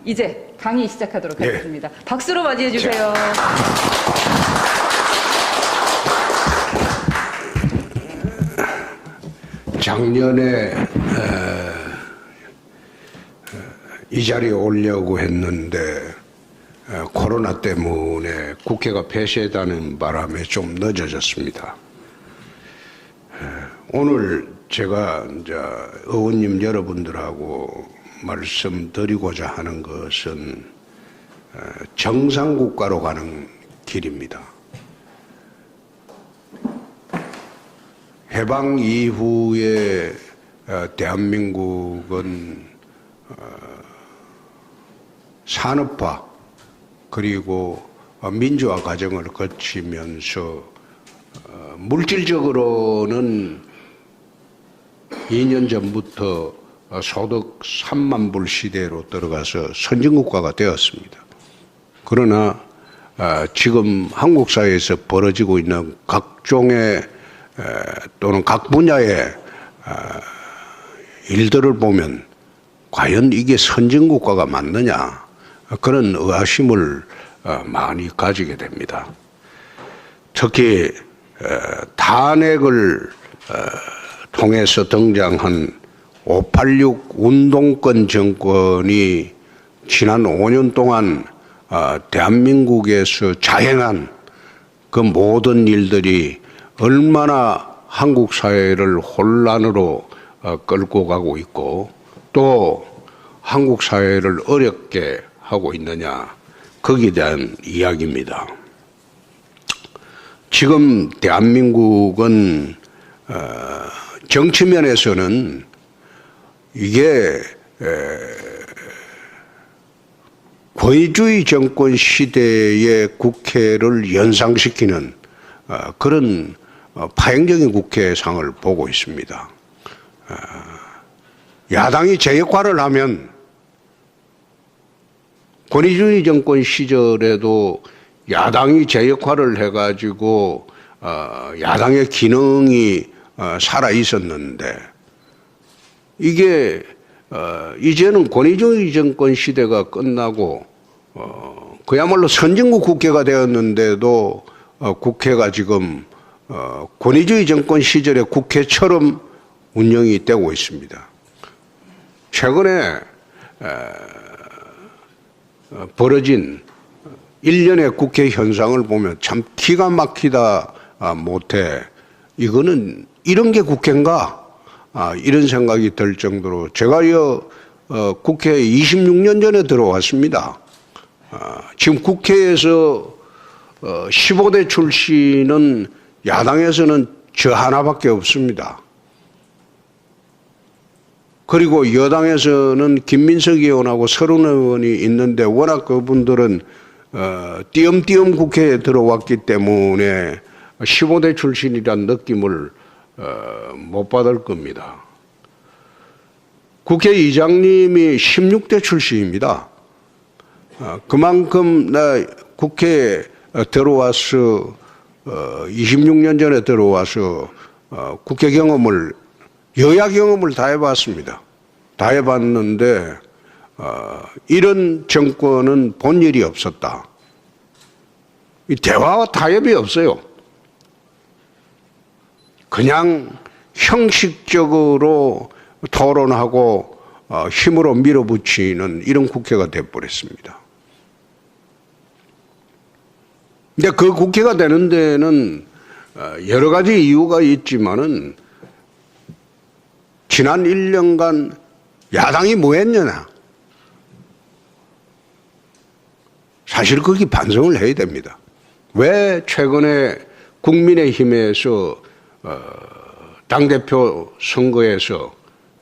이제 강의 시작하도록 네. 하겠습니다. 박수로 맞이해 주세요. 작년에 이 자리에 오려고 했는데 코로나 때문에 국회가 폐쇄되는 바람에 좀 늦어졌습니다. 오늘 제가 이제 의원님 여러분들하고 말씀드리고자 하는 것은 정상국가로 가는 길입니다. 해방 이후에 대한민국은 산업화 그리고 민주화 과정을 거치면서 물질적으로는 2년 전부터 소득 3만 불 시대로 들어가서 선진국가가 되었습니다. 그러나 지금 한국 사회에서 벌어지고 있는 각종의 또는 각 분야의 일들을 보면 과연 이게 선진국가가 맞느냐 그런 의아심을 많이 가지게 됩니다. 특히 탄핵을 통해서 등장한 586 운동권 정권이 지난 5년 동안 대한민국에서 자행한 그 모든 일들이 얼마나 한국 사회를 혼란으로 끌고 가고 있고 또 한국 사회를 어렵게 하고 있느냐 거기에 대한 이야기입니다. 지금 대한민국은 정치면에서는 이게 권위주의 정권 시대의 국회를 연상시키는 그런 파행적인 국회상을 보고 있습니다. 야당이 제 역할을 하면 권위주의 정권 시절에도 야당이 제 역할을 해가지고 야당의 기능이 살아 있었는데 이게 이제는 권위주의 정권 시대가 끝나고 그야말로 선진국 국회가 되었는데도 국회가 지금 권위주의 정권 시절의 국회처럼 운영이 되고 있습니다. 최근에 벌어진 일련의 국회 현상을 보면 참 기가 막히다 못해 이거는 이런 게 국회인가 이런 생각이 들 정도로 제가 국회에 26년 전에 들어왔습니다. 지금 국회에서 15대 출신은 야당에서는 저 하나밖에 없습니다. 그리고 여당에서는 김민석 의원하고 서른 의원이 있는데 워낙 그분들은 띄엄띄엄 국회에 들어왔기 때문에 15대 출신이란 느낌을 못 받을 겁니다. 국회의장님이 16대 출신입니다. 그만큼 나 국회에 들어와서 26년 전에 들어와서 국회 경험을 여야 경험을 다 해봤습니다. 다 해봤는데 이런 정권은 본 일이 없었다. 이 대화와 타협이 없어요. 그냥 형식적으로 토론하고 힘으로 밀어붙이는 이런 국회가 돼버렸습니다. 근데 그 국회가 되는 데는 여러 가지 이유가 있지만은 지난 1년간 야당이 뭐 했느냐. 사실 거기 반성을 해야 됩니다. 왜 최근에 국민의힘에서 당대표 선거에서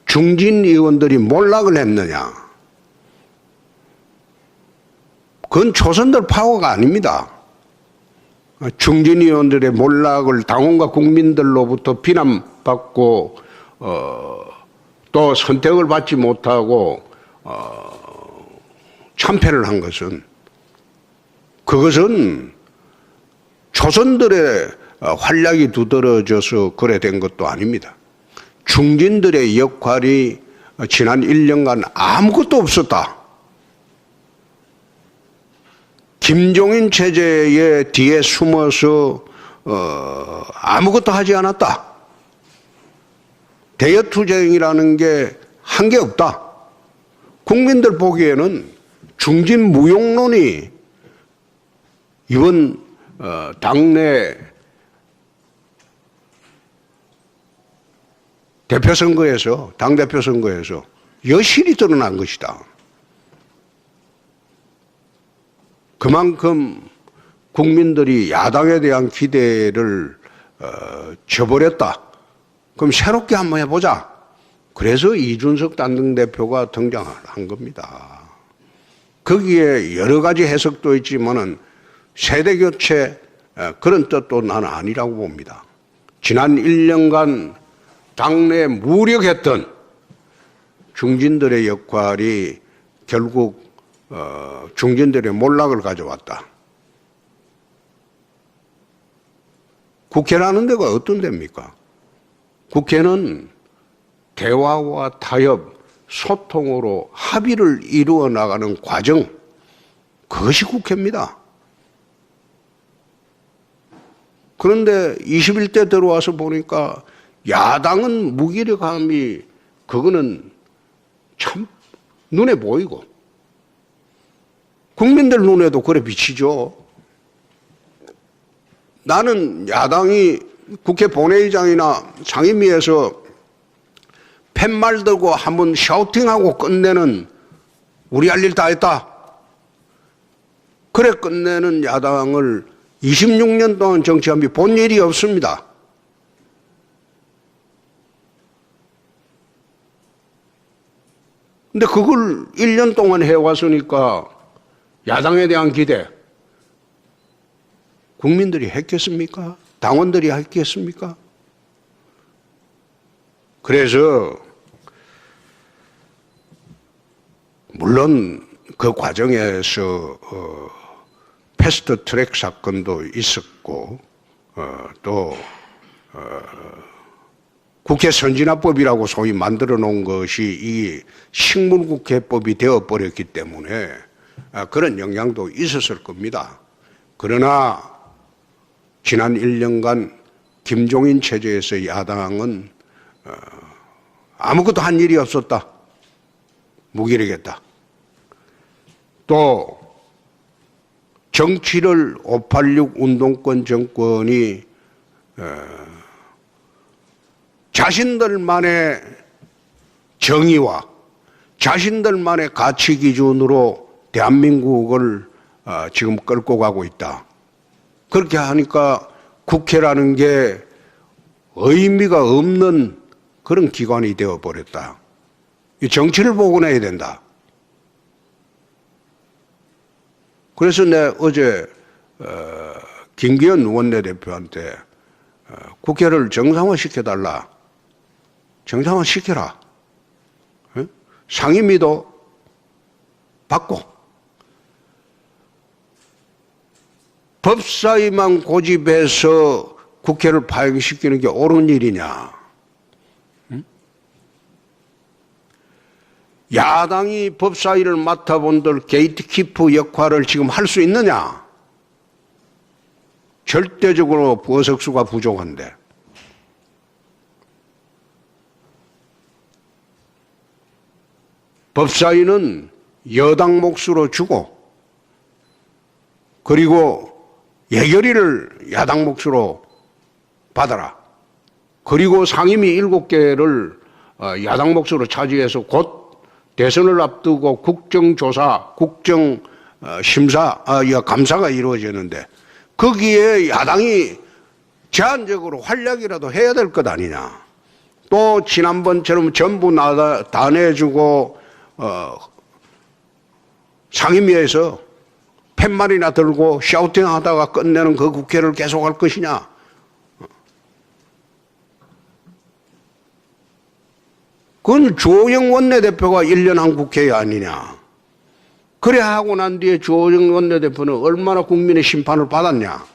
중진 의원들이 몰락을 했느냐. 그건 초선들 파워가 아닙니다. 중진 의원들의 몰락을 당원과 국민들로부터 비난받고 또 선택을 받지 못하고 참패를 한 것은 그것은 초선들의 활약이 두드러져서 그래 된 것도 아닙니다. 중진들의 역할이 지난 1년간 아무것도 없었다. 김종인 체제의 뒤에 숨어서 아무것도 하지 않았다. 대여투쟁이라는 게 한 게 없다. 국민들 보기에는 중진무용론이 이번 당내 대표 선거에서 당대표 선거에서 여실히 드러난 것이다. 그만큼 국민들이 야당에 대한 기대를 저버렸다. 그럼 새롭게 한번 해보자. 그래서 이준석 당대표가 등장한 겁니다. 거기에 여러 가지 해석도 있지만은 세대교체 그런 뜻도 나는 아니라고 봅니다. 지난 1년간 당내에 무력했던 중진들의 역할이 결국 중진들의 몰락을 가져왔다. 국회라는 데가 어떤 데입니까? 국회는 대화와 타협, 소통으로 합의를 이루어 나가는 과정, 그것이 국회입니다. 그런데 21대 들어와서 보니까 야당은 무기력함이 그거는 참 눈에 보이고 국민들 눈에도 그래 비치죠. 나는 야당이 국회 본회의장이나 상임위에서 팻말 들고 한번 샤우팅하고 끝내는 우리 할 일 다 했다. 그래 끝내는 야당을 26년 동안 정치하면 본 일이 없습니다. 근데 그걸 1년 동안 해왔으니까 야당에 대한 기대 국민들이 했겠습니까? 당원들이 했겠습니까? 그래서 물론 그 과정에서 패스트 트랙 사건도 있었고 또 국회 선진화법이라고 소위 만들어 놓은 것이 이 식물국회법이 되어버렸기 때문에 그런 영향도 있었을 겁니다. 그러나 지난 1년간 김종인 체제에서 야당은 아무것도 한 일이 없었다. 무기력했다. 또 정치를 586 운동권 정권이 자신들만의 정의와 자신들만의 가치 기준으로 대한민국을 지금 끌고 가고 있다. 그렇게 하니까 국회라는 게 의미가 없는 그런 기관이 되어버렸다. 이 정치를 복원해야 된다. 그래서 내가 어제 김기현 원내대표한테 국회를 정상화시켜달라. 정상화시켜라. 상임위도 받고 법사위만 고집해서 국회를 파행시키는 게 옳은 일이냐. 야당이 법사위를 맡아본들 게이트키퍼 역할을 지금 할 수 있느냐? 절대적으로 의석수가 부족한데. 법사위는 여당 몫으로 주고 그리고 예결위를 야당 몫으로 받아라. 그리고 상임위 7개를 야당 몫으로 차지해서 곧 대선을 앞두고 국정조사, 국정심사, 감사가 이루어지는데 거기에 야당이 제한적으로 활약이라도 해야 될 것 아니냐. 또 지난번처럼 전부 다 내주고 상임위에서 팻말이나 들고 샤우팅하다가 끝내는 그 국회를 계속할 것이냐. 그건 주호영 원내대표가 1년 한 국회 아니냐. 그래 하고 난 뒤에 주호영 원내대표는 얼마나 국민의 심판을 받았냐.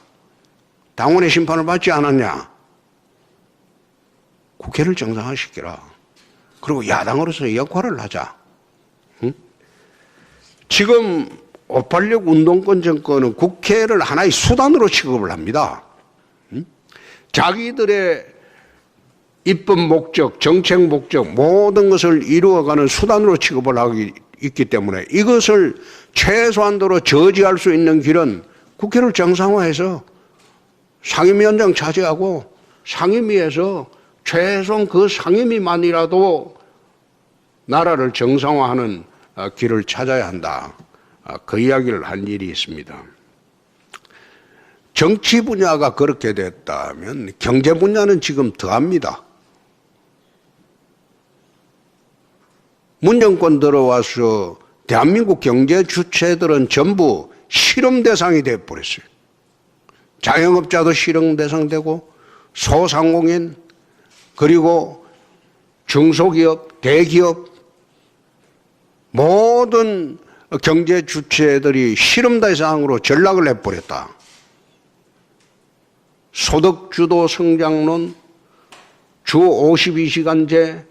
당원의 심판을 받지 않았냐. 국회를 정상화시키라. 그리고 야당으로서 역할을 하자. 응? 지금 586 운동권 정권은 국회를 하나의 수단으로 취급을 합니다. 자기들의 입법 목적, 정책 목적 모든 것을 이루어가는 수단으로 취급을 하고 있기 때문에 이것을 최소한도로 저지할 수 있는 길은 국회를 정상화해서 상임위원장 차지하고 상임위에서 최소한 그 상임위만이라도 나라를 정상화하는 길을 찾아야 한다. 그 이야기를 한 일이 있습니다. 정치 분야가 그렇게 됐다면 경제 분야는 지금 더합니다. 문정권 들어와서 대한민국 경제 주체들은 전부 실험 대상이 되어버렸어요. 자영업자도 실험 대상 되고 소상공인 그리고 중소기업, 대기업 모든 경제 주체들이 실험 대상으로 전락을 해버렸다. 소득주도 성장론, 주 52시간제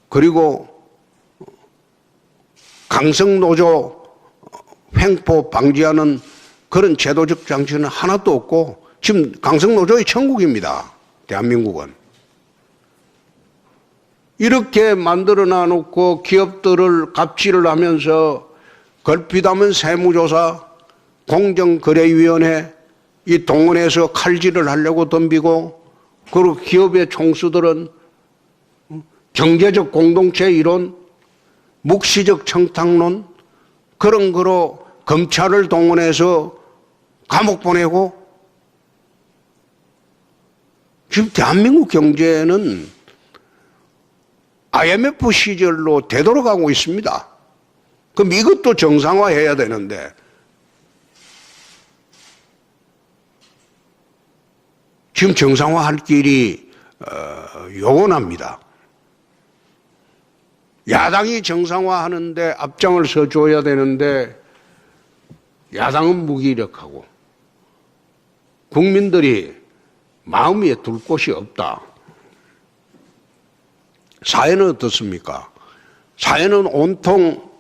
그리고 강성노조 횡포 방지하는 그런 제도적 장치는 하나도 없고 지금 강성노조의 천국입니다. 대한민국은. 이렇게 만들어 놔놓고 기업들을 갑질을 하면서 걸핏하면 세무조사, 공정거래위원회 이 동원해서 칼질을 하려고 덤비고 그리고 기업의 총수들은 경제적 공동체 이론, 묵시적 청탁론 그런 거로 검찰을 동원해서 감옥 보내고 지금 대한민국 경제는 IMF 시절로 되돌아가고 있습니다. 그럼 이것도 정상화해야 되는데 지금 정상화할 길이 요원합니다. 야당이 정상화하는데 앞장을 서줘야 되는데 야당은 무기력하고 국민들이 마음 위에 둘 곳이 없다. 사회는 어떻습니까? 사회는 온통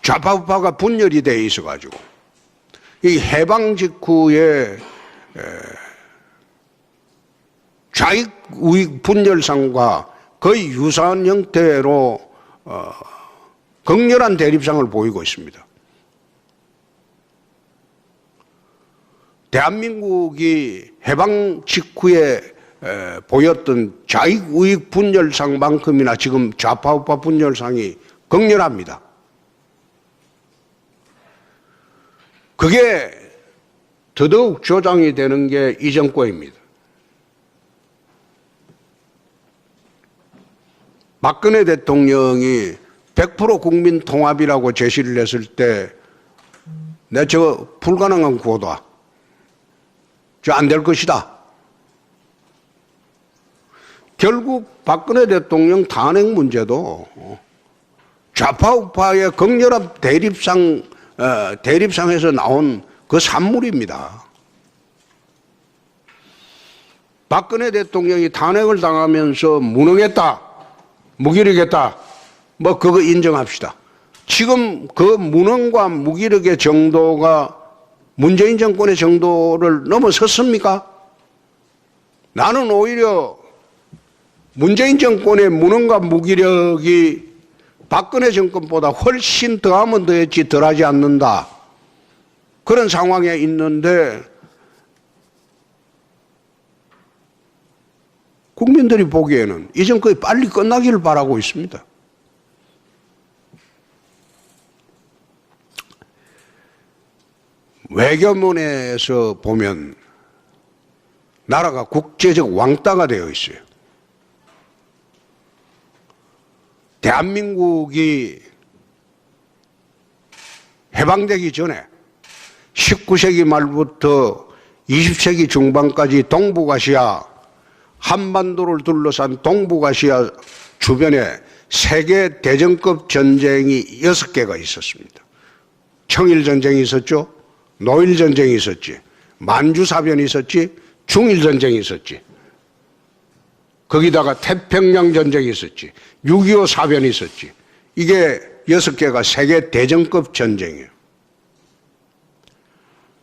좌파우파가 분열이 되어 있어가지고 이 해방 직후에 좌익 우익 분열상과 거의 유사한 형태로 극렬한 대립상을 보이고 있습니다. 대한민국이 해방 직후에 보였던 좌익 우익 분열상만큼이나 지금 좌파우파 분열상이 극렬합니다. 그게 더더욱 조장이 되는 게 이 정권입니다. 박근혜 대통령이 100% 국민 통합이라고 제시를 했을 때 내 저거 불가능한 구호다. 저 안 될 것이다. 결국 박근혜 대통령 탄핵 문제도 좌파우파의 극렬한 대립상에서 나온 그 산물입니다. 박근혜 대통령이 탄핵을 당하면서 무능했다, 무기력했다, 뭐 그거 인정합시다. 지금 그 무능과 무기력의 정도가 문재인 정권의 정도를 넘어섰습니까? 나는 오히려 문재인 정권의 무능과 무기력이 박근혜 정권보다 훨씬 더하면 더했지 덜하지 않는다. 그런 상황에 있는데 국민들이 보기에는 이 정권이 빨리 끝나기를 바라고 있습니다. 외교면에서 보면 나라가 국제적 왕따가 되어 있어요. 대한민국이 해방되기 전에 19세기 말부터 20세기 중반까지 동북아시아, 한반도를 둘러싼 동북아시아 주변에 세계 대전급 전쟁이 6개가 있었습니다. 청일전쟁이 있었죠. 노일전쟁이 있었지. 만주사변이 있었지. 중일전쟁이 있었지. 거기다가 태평양 전쟁이 있었지. 6.25 사변이 있었지. 이게 6개가 세계 대전급 전쟁이에요.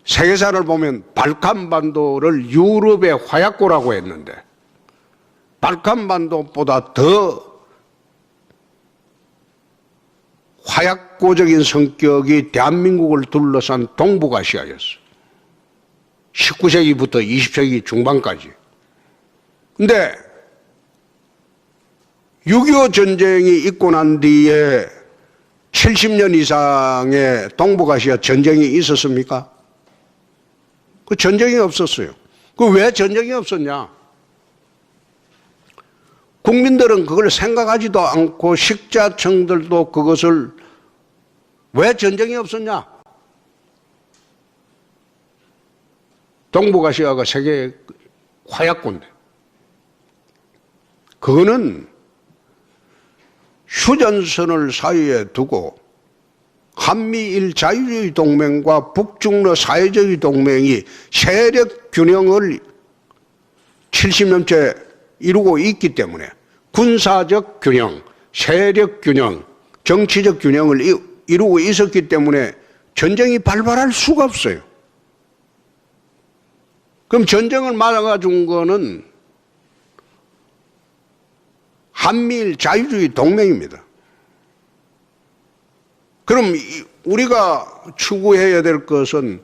세계사를 보면 발칸반도를 유럽의 화약고라고 했는데 발칸반도보다 더 화약고적인 성격이 대한민국을 둘러싼 동북아시아였어요. 19세기부터 20세기 중반까지. 근데 6.25 전쟁이 있고 난 뒤에 70년 이상의 동북아시아 전쟁이 있었습니까? 그 전쟁이 없었어요. 그 왜 전쟁이 없었냐? 국민들은 그걸 생각하지도 않고 식자청들도 그것을 왜 전쟁이 없었냐? 동북아시아가 세계 화약고인데 그거는 휴전선을 사이에 두고 한미일 자유주의 동맹과 북중러 사회주의 동맹이 세력 균형을 70년째 이루고 있기 때문에 군사적 균형, 세력 균형, 정치적 균형을 이루고 있었기 때문에 전쟁이 발발할 수가 없어요. 그럼 전쟁을 막아준 거는 한미일 자유주의 동맹입니다. 그럼 우리가 추구해야 될 것은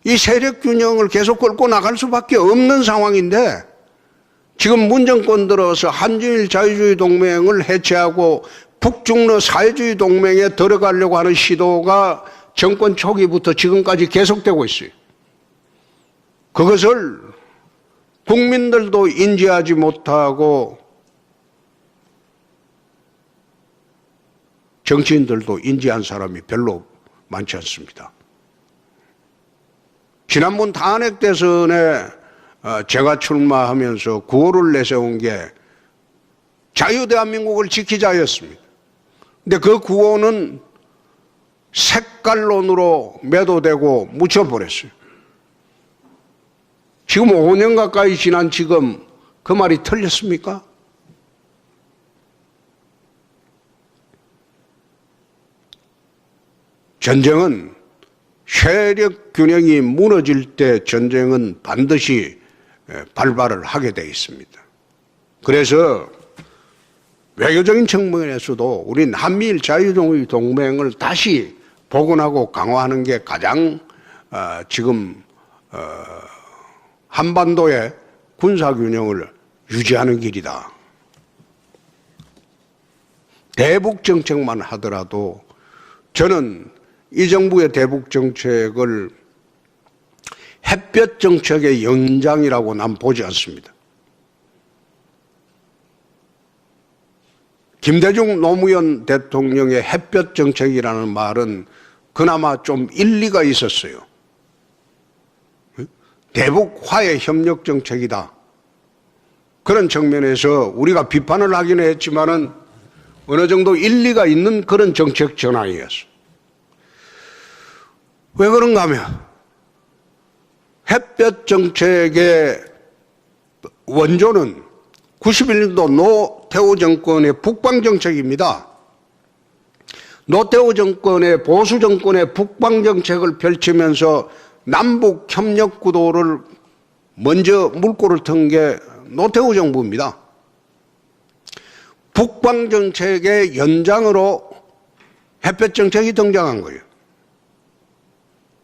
이 세력 균형을 계속 끌고 나갈 수밖에 없는 상황인데 지금 문정권 들어서 한중일 자유주의 동맹을 해체하고 북중러 사회주의 동맹에 들어가려고 하는 시도가 정권 초기부터 지금까지 계속되고 있어요. 그것을 국민들도 인지하지 못하고 정치인들도 인지한 사람이 별로 많지 않습니다. 지난번 탄핵 대선에 제가 출마하면서 구호를 내세운 게 자유대한민국을 지키자였습니다. 근데 그 구호는 색깔론으로 매도되고 묻혀버렸어요. 지금 5년 가까이 지난 지금 그 말이 틀렸습니까? 전쟁은 세력 균형이 무너질 때 전쟁은 반드시 발발을 하게 되어 있습니다. 그래서 외교적인 측면에서도 우린 한미일 자유주의 동맹을 다시 복원하고 강화하는 게 가장 지금 한반도의 군사균형을 유지하는 길이다. 대북 정책만 하더라도 저는 이 정부의 대북 정책을 햇볕 정책의 연장이라고 난 보지 않습니다. 김대중 노무현 대통령의 햇볕 정책이라는 말은 그나마 좀 일리가 있었어요. 대북 화해 협력 정책이다. 그런 측면에서 우리가 비판을 하기는 했지만은 어느 정도 일리가 있는 그런 정책 전환이었어요. 왜 그런가 하면 햇볕 정책의 원조는 91년도 노태우 정권의 북방 정책입니다. 노태우 정권의 보수 정권의 북방 정책을 펼치면서 남북 협력 구도를 먼저 물꼬를 튼 게 노태우 정부입니다. 북방 정책의 연장으로 햇볕 정책이 등장한 거예요.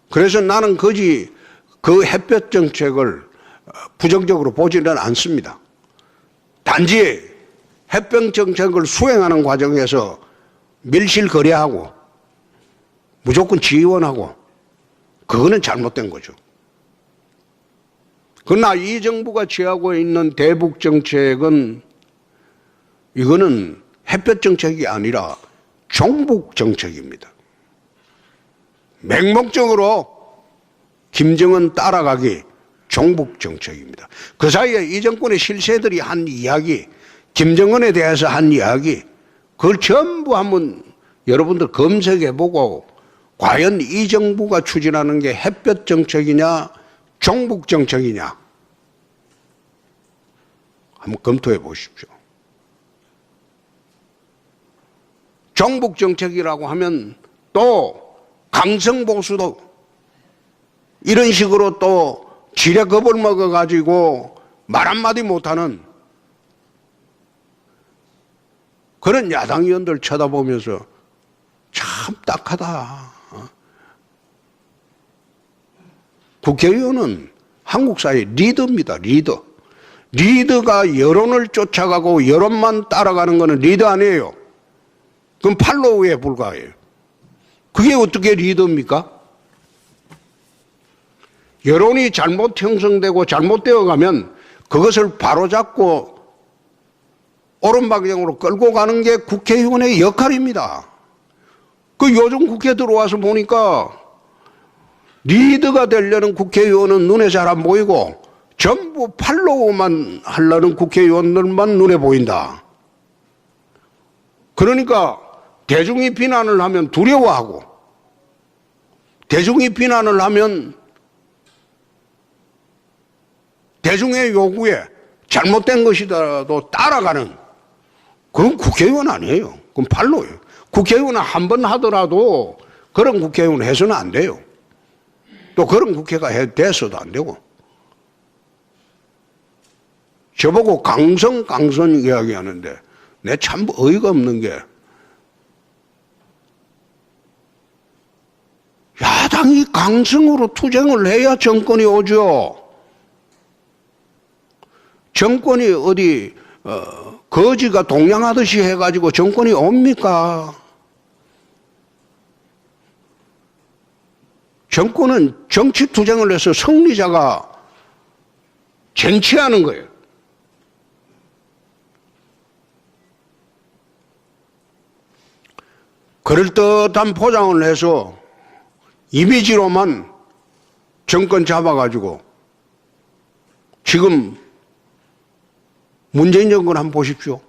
그래서 나는 거지 그 햇볕 정책을 부정적으로 보지는 않습니다. 단지 햇볕 정책을 수행하는 과정에서 밀실거래하고 무조건 지원하고 그거는 잘못된 거죠. 그러나 이 정부가 취하고 있는 대북 정책은 이거는 햇볕 정책이 아니라 종북 정책입니다. 맹목적으로 김정은 따라가기 종북 정책입니다. 그 사이에 이 정권의 실세들이 한 이야기, 김정은에 대해서 한 이야기, 그걸 전부 한번 여러분들 검색해보고 과연 이 정부가 추진하는 게 햇볕 정책이냐 종북 정책이냐 한번 검토해 보십시오. 종북 정책이라고 하면 또 강성보수도 이런 식으로 또 지레 겁을 먹어가지고 말 한마디 못하는 그런 야당 의원들 쳐다보면서 참 딱하다. 국회의원은 한국 사회 리더입니다. 리더. 리더가 여론을 쫓아가고 여론만 따라가는 것은 리더 아니에요. 그럼 팔로우에 불과해요. 그게 어떻게 리더입니까? 여론이 잘못 형성되고 잘못되어 가면 그것을 바로잡고 옳은 방향으로 끌고 가는 게 국회의원의 역할입니다. 그 요즘 국회 들어와서 보니까 리더가 되려는 국회의원은 눈에 잘 안 보이고 전부 팔로우만 하려는 국회의원들만 눈에 보인다. 그러니까 대중이 비난을 하면 두려워하고 대중이 비난을 하면 대중의 요구에 잘못된 것이라도 따라가는 그건 국회의원 아니에요. 그건 팔로우예요. 국회의원은 한 번 하더라도 그런 국회의원 해서는 안 돼요. 또 그런 국회가 돼서도 안 되고. 저보고 강성 이야기하는데 내 참 어이가 없는 게 야당이 강성으로 투쟁을 해야 정권이 오죠. 정권이 어디 거지가 동냥하듯이 해가지고 정권이 옵니까? 정권은 정치 투쟁을 해서 승리자가 쟁취하는 거예요. 그럴듯한 포장을 해서 이미지로만 정권 잡아가지고 지금 문재인 정권 한번 보십시오.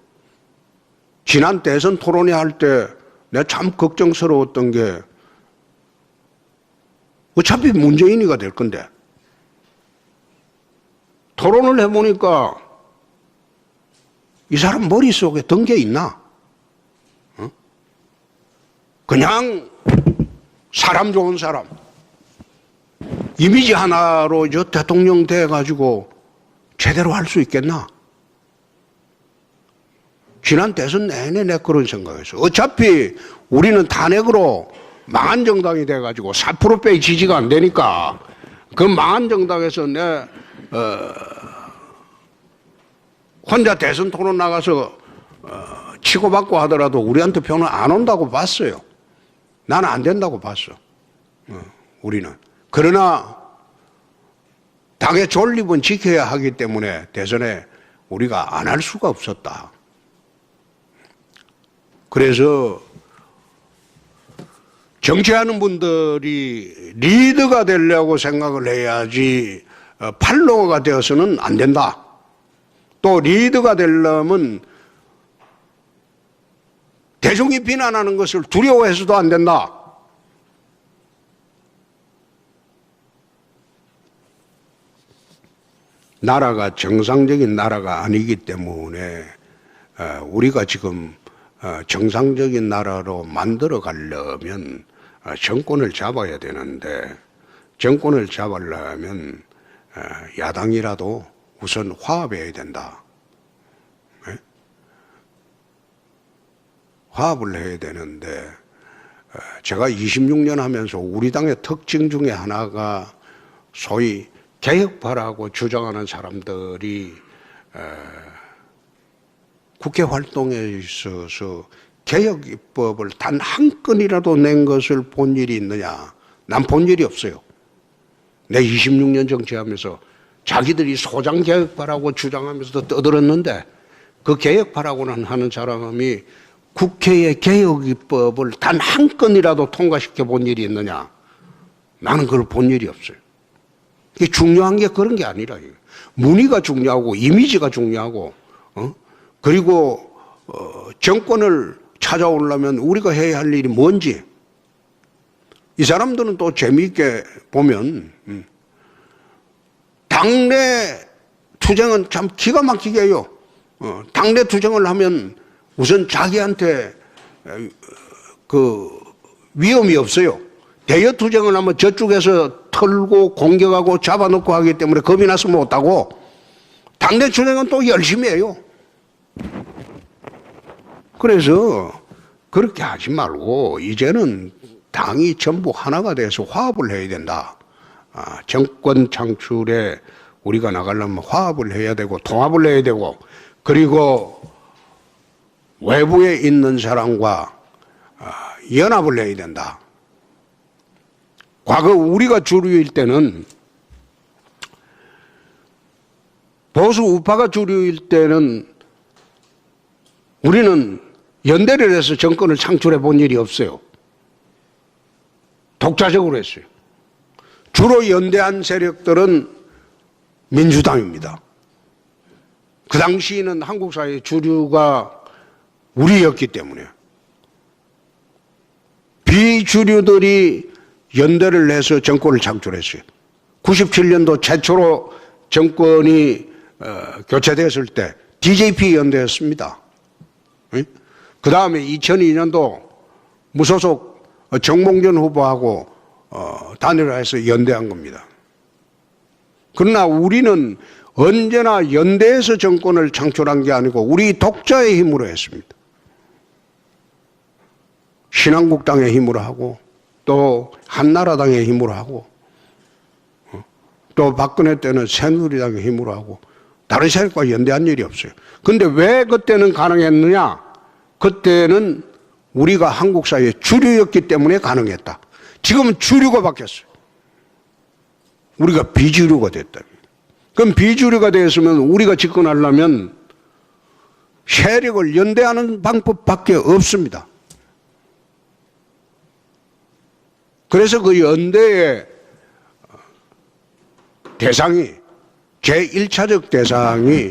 지난 대선 토론회 할 때 내가 참 걱정스러웠던 게 어차피 문재인이가 될 건데 토론을 해보니까 이 사람 머릿속에 든 게 있나? 그냥 사람 좋은 사람 이미지 하나로 저 대통령 돼가지고 제대로 할 수 있겠나? 지난 대선 내내 내 그런 생각했어. 어차피 우리는 탄핵으로 망한 정당이 돼가지고 4%빼기 지지가 안 되니까 그 망한 정당에서 내 혼자 대선 토론 나가서 치고받고 하더라도 우리한테 표는 안 온다고 봤어요. 나는 안 된다고 봤어. 우리는. 그러나 당의 존립은 지켜야 하기 때문에 대선에 우리가 안 할 수가 없었다. 그래서 정치하는 분들이 리더가 되려고 생각을 해야지 팔로워가 되어서는 안 된다. 또 리더가 되려면 대중이 비난하는 것을 두려워해서도 안 된다. 나라가 정상적인 나라가 아니기 때문에 우리가 지금 정상적인 나라로 만들어 가려면 정권을 잡아야 되는데 정권을 잡으려면 야당이라도 우선 화합해야 된다. 화합을 해야 되는데 제가 26년 하면서 우리 당의 특징 중에 하나가 소위 개혁파라고 주장하는 사람들이 국회 활동에 있어서 개혁 입법을 단 한 건이라도 낸 것을 본 일이 있느냐? 난 본 일이 없어요. 내 26년 정치하면서 자기들이 소장 개혁파라고 주장하면서도 떠들었는데 그 개혁파라고는 하는 사람이 국회의 개혁 입법을 단 한 건이라도 통과시켜 본 일이 있느냐? 나는 그걸 본 일이 없어요. 이게 중요한 게 그런 게 아니라 문의가 중요하고 이미지가 중요하고 그리고 정권을 찾아오려면 우리가 해야 할 일이 뭔지 이 사람들은 또 재미있게 보면 당내 투쟁은 참 기가 막히게 해요. 당내 투쟁을 하면 우선 자기한테 그 위험이 없어요. 대여 투쟁을 하면 저쪽에서 털고 공격하고 잡아놓고 하기 때문에 겁이 나서 못하고, 당내 투쟁은 또 열심히 해요. 그래서 그렇게 하지 말고 이제는 당이 전부 하나가 돼서 화합을 해야 된다. 정권 창출에 우리가 나가려면 화합을 해야 되고 통합을 해야 되고, 그리고 외부에 있는 사람과 연합을 해야 된다. 과거 우리가 주류일 때는, 보수 우파가 주류일 때는 우리는 연대를 해서 정권을 창출해 본 일이 없어요. 독자적으로 했어요. 주로 연대한 세력들은 민주당입니다. 그 당시에는 한국 사회의 주류가 우리였기 때문에 비주류들이 연대를 해서 정권을 창출했어요. 97년도 최초로 정권이 교체됐을 때 DJP 연대였습니다. 그 다음에 2002년도 무소속 정몽준 후보하고 단일화해서 연대한 겁니다. 그러나 우리는 언제나 연대해서 정권을 창출한 게 아니고 우리 독자의 힘으로 했습니다. 신한국당의 힘으로 하고, 또 한나라당의 힘으로 하고, 또 박근혜 때는 새누리당의 힘으로 하고, 다른 세력과 연대한 일이 없어요. 그런데 왜 그때는 가능했느냐? 그때는 우리가 한국 사회의 주류였기 때문에 가능했다. 지금은 주류가 바뀌었어요. 우리가 비주류가 됐다. 그럼 비주류가 되었으면 우리가 집권하려면 세력을 연대하는 방법밖에 없습니다. 그래서 그 연대의 대상이, 제1차적 대상이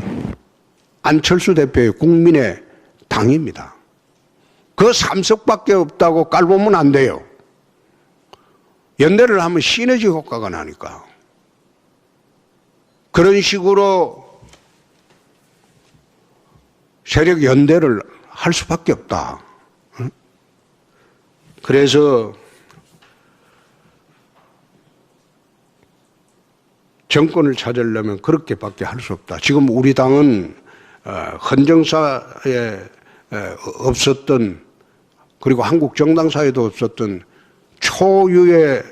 안철수 대표의 국민의 당입니다. 그 3석밖에 없다고 깔보면 안 돼요. 연대를 하면 시너지 효과가 나니까. 그런 식으로 세력 연대를 할 수밖에 없다. 그래서 정권을 찾으려면 그렇게밖에 할 수 없다. 지금 우리 당은 헌정사에 없었던, 그리고 한국 정당사에도 없었던 초유의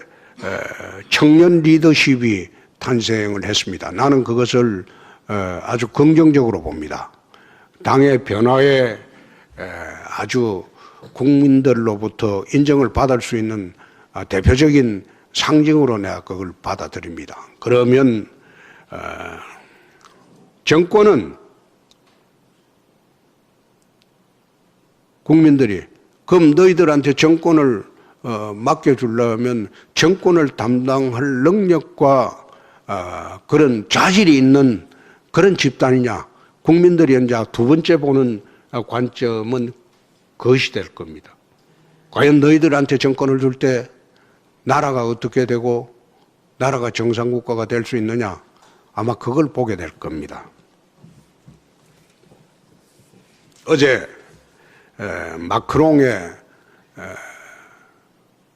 청년 리더십이 탄생을 했습니다. 나는 그것을 아주 긍정적으로 봅니다. 당의 변화에 아주 국민들로부터 인정을 받을 수 있는 대표적인 상징으로 내가 그걸 받아들입니다. 그러면 정권은 국민들이, 그럼 너희들한테 정권을 맡겨주려면 정권을 담당할 능력과 그런 자질이 있는 그런 집단이냐. 국민들이 이제 두 번째 보는 관점은 그것이 될 겁니다. 과연 너희들한테 정권을 줄 때 나라가 어떻게 되고 나라가 정상국가가 될 수 있느냐. 아마 그걸 보게 될 겁니다. 어제 마크롱의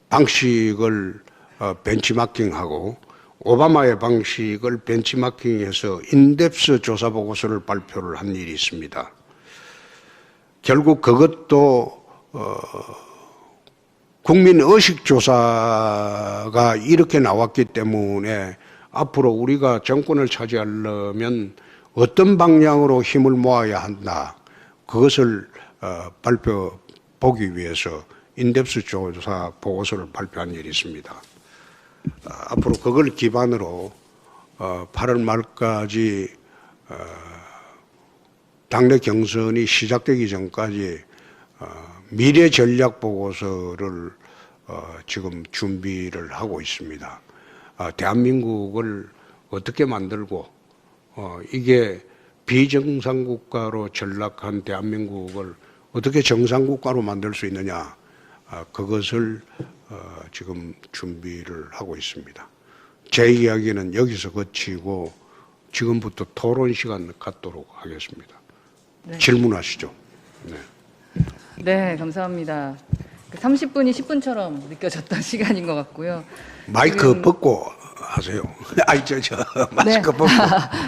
방식을 벤치마킹하고 오바마의 방식을 벤치마킹해서 인덱스 조사 보고서를 발표를 한 일이 있습니다. 결국 그것도 국민의식 조사가 이렇게 나왔기 때문에 앞으로 우리가 정권을 차지하려면 어떤 방향으로 힘을 모아야 한다. 그것을 보기 위해서 인덱스 조사 보고서를 발표한 일이 있습니다. 앞으로 그걸 기반으로 8월 말까지 당내 경선이 시작되기 전까지 미래 전략 보고서를 지금 준비를 하고 있습니다. 대한민국을 어떻게 만들고 이게 비정상국가로 전락한 대한민국을 어떻게 정상국가로 만들 수 있느냐, 그것을 지금 준비를 하고 있습니다. 제 이야기는 여기서 거치고 지금부터 토론 시간 갖도록 하겠습니다. 네. 질문하시죠. 네. 네, 감사합니다. 30분이 10분처럼 느껴졌던 시간인 것 같고요. 마이크 벗고 하세요. 아이, 마이크 벗고.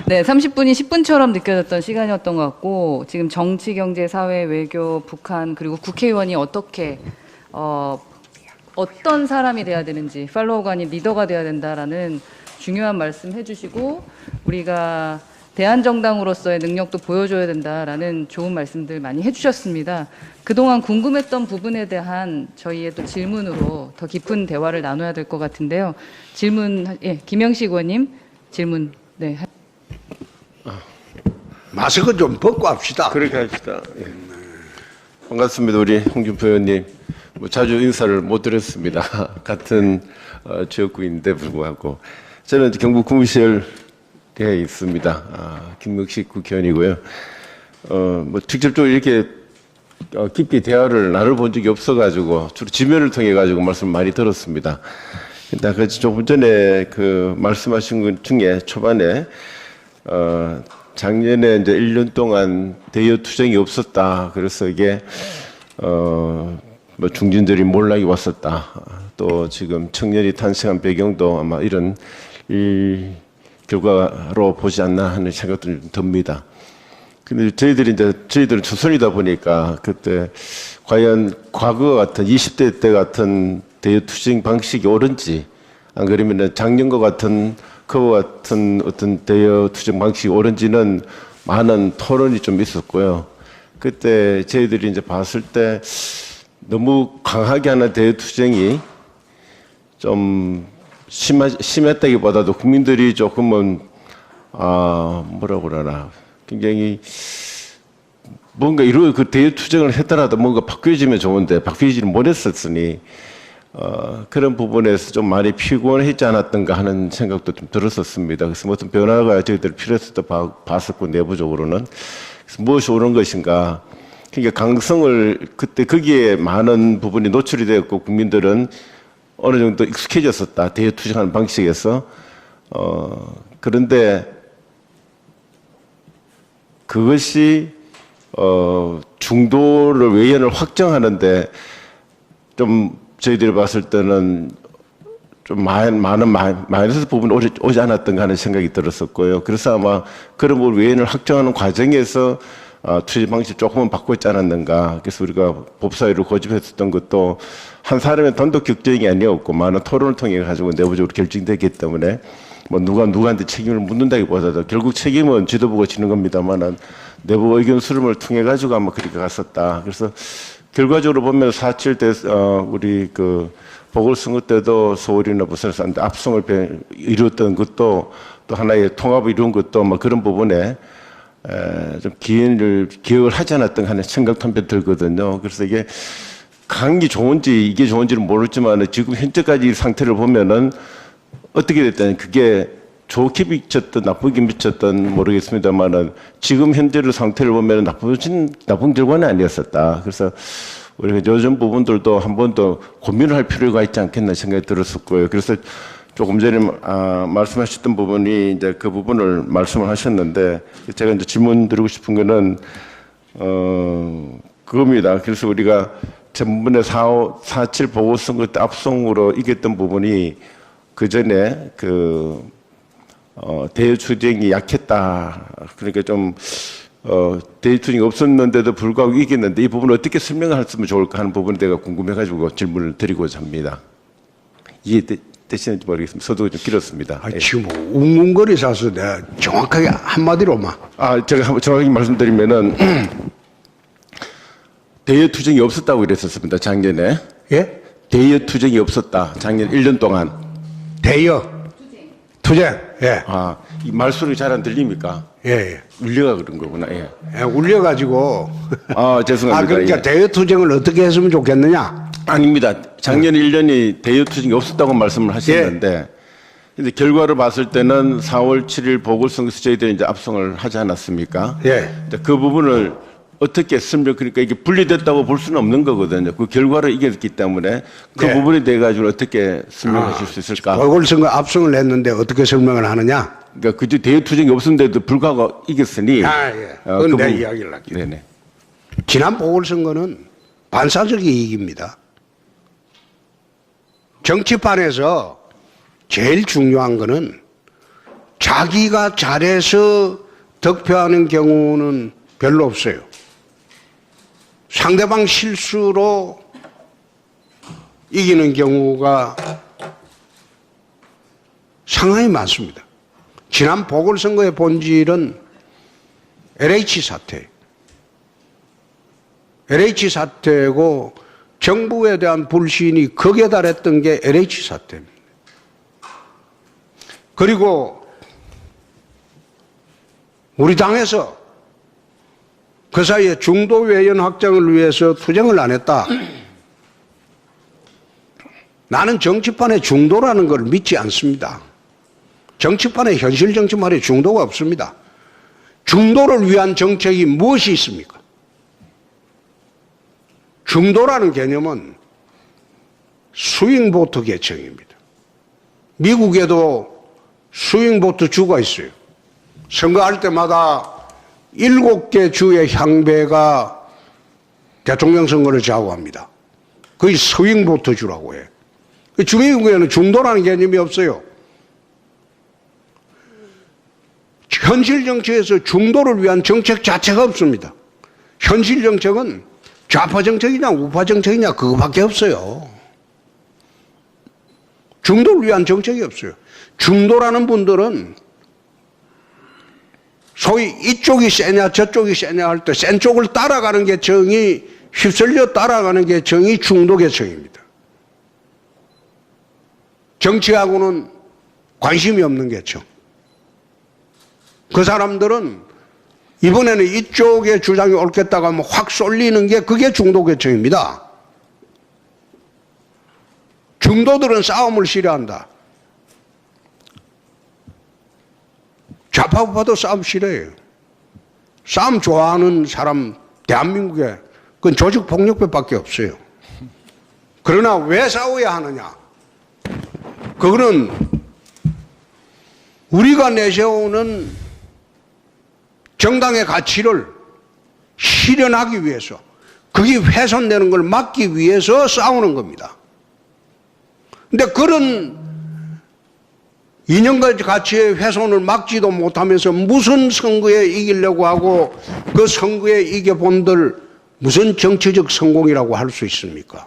네, 30분이 10분처럼 느껴졌던 시간이었던 것 같고, 지금 정치, 경제, 사회, 외교, 북한, 그리고 국회의원이 어떻게, 어떤 사람이 돼야 되는지, 팔로워가 아닌 리더가 돼야 된다라는 중요한 말씀 해주시고, 우리가 대한정당으로서의 능력도 보여줘야 된다라는 좋은 말씀들 많이 해주셨습니다. 그동안 궁금했던 부분에 대한 저희의 또 질문으로 더 깊은 대화를 나눠야 될 것 같은데요. 질문, 예, 김영식 의원님 질문. 네. 마스크 좀 벗고 합시다. 그렇게 합시다. 예. 반갑습니다. 우리 홍준표 의원님. 뭐 자주 인사를 못 드렸습니다. 같은 지역구인데 불구하고. 저는 경북 구미시에 있습니다. 김명식 국회의원이고요. 뭐 직접적으로 이렇게 깊게 대화를 나눠본 적이 없어가지고 주로 지면을 통해 가지고 말씀을 많이 들었습니다. 근데 아까 조금 전에 그 말씀하신 것 중에 초반에 작년에 이제 1년 동안 대여 투쟁이 없었다. 그래서 이게 뭐 중진들이 몰락이 왔었다. 또 지금 청년이 탄생한 배경도 아마 이런 이 결과로 보지 않나 하는 생각도 좀 듭니다. 근데 저희들은 초선이다 보니까 그때 과연 과거와 같은 20대 때 같은 대여 투쟁 방식이 옳은지, 안 그러면 작년과 같은 그와 같은 어떤 대여 투쟁 방식이 옳은지는 많은 토론이 좀 있었고요. 그때 저희들이 이제 봤을 때 너무 강하게 하는 대여 투쟁이 좀 심했다기보다도 국민들이 조금은 뭐라고 그러나 굉장히 뭔가 이런 그 대여 투쟁을 했더라도 뭔가 바뀌어지면 좋은데 바뀌지는 못했었으니 그런 부분에서 좀 많이 피곤했지 않았던가 하는 생각도 좀 들었었습니다. 그래서 어떤 변화가 저희들 필요했을 때 봤었고 내부적으로는 그래서 무엇이 옳은 것인가. 그러니까 강성을 그때 거기에 많은 부분이 노출이 되었고 국민들은 어느 정도 익숙해졌었다. 대여 투쟁하는 방식에서. 그런데 그것이 중도를 외연을 확정하는데 좀 저희들이 봤을 때는 좀 많은 마이너스 부분이 오지 않았던가 하는 생각이 들었었고요. 그래서 아마 그런 부분 외연을 확정하는 과정에서 투쟁 방식 조금은 바꿨지 않았는가. 그래서 우리가 법사위를 고집했었던 것도 한 사람의 단독 결정이 아니었고 많은 토론을 통해 가지고 내부적으로 결정되기 때문에 뭐 누가 누구한테 책임을 묻는다기보다도 결국 책임은 지도부가 지는 겁니다만은 내부 의견 수렴을 통해 가지고 아마 그렇게 갔었다. 그래서 결과적으로 보면 4.7 때 우리 그 보궐선거 때도 서울이나 부산에서 압승을 이루었던 것도 또 하나의 통합을 이룬 것도 뭐 그런 부분에 좀 기억을 하지 않았던 하는 생각도 한편 들거든요. 그래서 이게 강이 좋은지 이게 좋은지는 모르지만 지금 현재까지 이 상태를 보면은 어떻게 됐든 그게 좋게 미쳤든 나쁘게 미쳤든 모르겠습니다만은 지금 현재의 상태를 보면 나쁜 결과는 아니었었다. 그래서 우리가 요즘 부분들도 한 번 더 고민을 할 필요가 있지 않겠나 생각이 들었었고요. 그래서 조금 전에 말씀하셨던 부분이 이제 그 부분을 말씀을 하셨는데 제가 이제 질문 드리고 싶은 거는 그겁니다. 그래서 우리가 전번에 4.7 보궐선거 때 압승으로 이겼던 부분이 그 전에 대여 투쟁이 약했다. 그러니까 좀 대여 투쟁이 없었는데도 불구하고 이겼는데 이 부분을 어떻게 설명을 했으면 좋을까 하는 부분에 대해서 궁금해가지고 질문을 드리고자 합니다. 이해되시는지 모르겠습니다. 서두가 좀 길었습니다. 지금 웅웅거리셔서 내가 정확하게 한마디로만. 제가 정확히 말씀드리면은 대여 투쟁이 없었다고 이랬었습니다. 작년에. 예? 대여 투쟁이 없었다. 작년 1년 동안. 대여. 투쟁. 예. 이 말소리 잘 안 들립니까? 예. 울려가 그런 거구나. 예. 울려가지고. 죄송합니다. 그러니까 예. 대여 투쟁을 어떻게 했으면 좋겠느냐? 아닙니다. 작년 1년이 대여 투쟁이 없었다고 말씀을 하셨는데, 근데 결과를 봤을 때는 4월 7일 보궐선거에서 저희들이 이제 압승을 하지 않았습니까? 예. 그 부분을 어떻게 그러니까 이게 분리됐다고 볼 수는 없는 거거든요. 그 결과를 이겼기 때문에 그 예. 부분에 대해 가지고 어떻게 설명하실 수 있을까? 보궐선거 압승을 했는데 어떻게 설명을 하느냐? 그러니까 그때 대여 투쟁이 없었는데도 불구하고 이겼으니. 예. 그건 내 이야기를 할게요. 네네. 지난 보궐선거는 반사적 이익입니다. 정치판에서 제일 중요한 거는 자기가 잘해서 득표하는 경우는 별로 없어요. 상대방 실수로 이기는 경우가 상당히 많습니다. 지난 보궐선거의 본질은 LH 사태. LH 사태고 정부에 대한 불신이 극에 달했던 게 LH 사태입니다. 그리고 우리 당에서 그 사이에 중도 외연 확장을 위해서 투쟁을 안 했다. 나는 정치판의 중도라는 걸 믿지 않습니다. 정치판의 현실 정치판에 중도가 없습니다. 중도를 위한 정책이 무엇이 있습니까? 중도라는 개념은 스윙보트 계층입니다. 미국에도 스윙보트 주가 있어요. 선거할 때마다 7개 주의 향배가 대통령 선거를 좌우합니다. 그게 스윙보트 주라고 해요. 중미국에는 중도라는 개념이 없어요. 현실 정치에서 중도를 위한 정책 자체가 없습니다. 현실 정책은 좌파 정책이냐 우파 정책이냐 그거밖에 없어요. 중도를 위한 정책이 없어요. 중도라는 분들은 소위 이쪽이 세냐 저쪽이 세냐 할 때 센 쪽을 따라가는 게 정이 휩쓸려 따라가는 게 정이 중도 계층입니다. 정치하고는 관심이 없는 계층. 그 사람들은 이번에는 이쪽의 주장이 옳겠다고 하면 확 쏠리는 게 그게 중도 계층입니다. 중도들은 싸움을 싫어한다. 좌파 우파도 싸움 싫어해요. 싸움 좋아하는 사람 대한민국에 그건 조직폭력배밖에 없어요. 그러나 왜 싸워야 하느냐? 그거는 우리가 내세우는 정당의 가치를 실현하기 위해서 그게 훼손되는 걸 막기 위해서 싸우는 겁니다. 근데 그런 이념과 가치의 훼손을 막지도 못하면서 무슨 선거에 이기려고 하고 그 선거에 이겨본들 무슨 정치적 성공이라고 할 수 있습니까?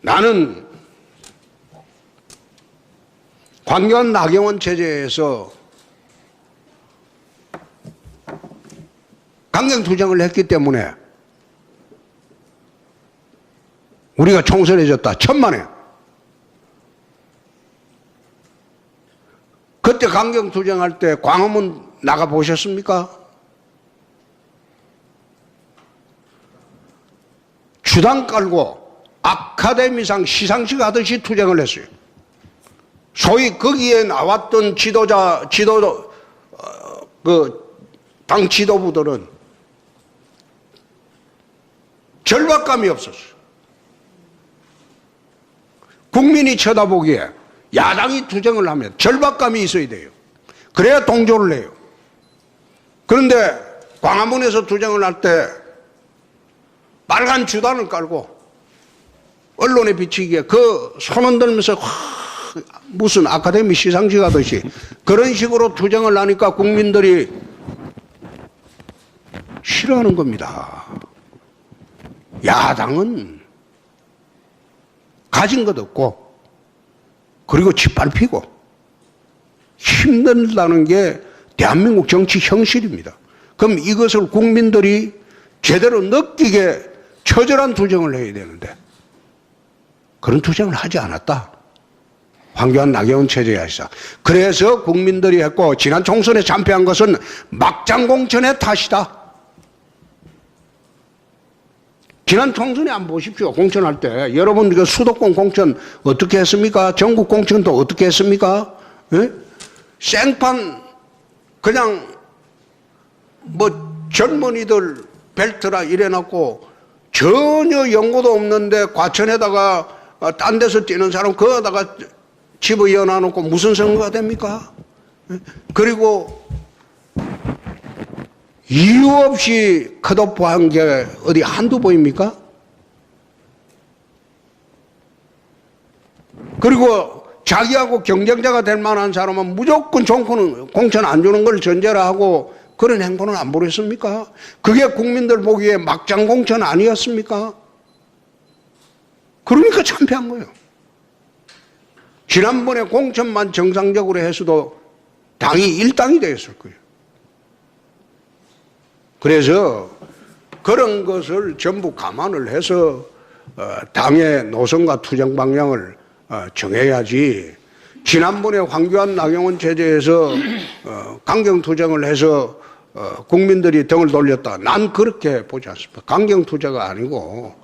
나는 황교안 나경원 체제에서 강경투쟁을 했기 때문에 우리가 총선에 졌다. 천만에. 그때 강경투쟁할 때 광화문 나가보셨습니까? 주당 깔고 아카데미상 시상식 하듯이 투쟁을 했어요. 소위 거기에 나왔던 당 지도부들은 절박감이 없었어요. 국민이 쳐다보기에 야당이 투쟁을 하면 절박감이 있어야 돼요. 그래야 동조를 해요. 그런데 광화문에서 투쟁을 할 때 빨간 주단을 깔고 언론에 비치기에 그 손 흔들면서 무슨 아카데미 시상식 하듯이 그런 식으로 투쟁을 하니까 국민들이 싫어하는 겁니다. 야당은 가진 것 없고 그리고 짓밟히고 힘들다는 게 대한민국 정치 현실입니다. 그럼 이것을 국민들이 제대로 느끼게 처절한 투쟁을 해야 되는데 그런 투쟁을 하지 않았다. 황교안 나경원 체제에서. 그래서 국민들이 했고 지난 총선에 참패한 것은 막장공천의 탓이다. 지난 총선에 한번 보십시오. 공천할 때 여러분 그 수도권 공천 어떻게 했습니까? 전국 공천도 어떻게 했습니까? 예? 생판 그냥 뭐 젊은이들 벨트라 이래놓고 전혀 연고도 없는데 과천에다가 딴 데서 뛰는 사람 그거다가 집어 이어놔놓고 무슨 선거가 됩니까? 예? 그리고 이유 없이 컷오프한 게 어디 한두 보입니까? 그리고 자기하고 경쟁자가 될 만한 사람은 무조건 공천 안 주는 걸 전제로 하고 그런 행보는 안 벌였습니까? 그게 국민들 보기에 막장 공천 아니었습니까? 그러니까 참패한 거예요. 지난번에 공천만 정상적으로 했어도 당이 일당이 되었을 거예요. 그래서 그런 것을 전부 감안을 해서 당의 노선과 투쟁 방향을 정해야지. 지난번에 황교안 나경원 체제에서 강경투쟁을 해서 국민들이 등을 돌렸다. 난 그렇게 보지 않습니다. 강경투쟁가 아니고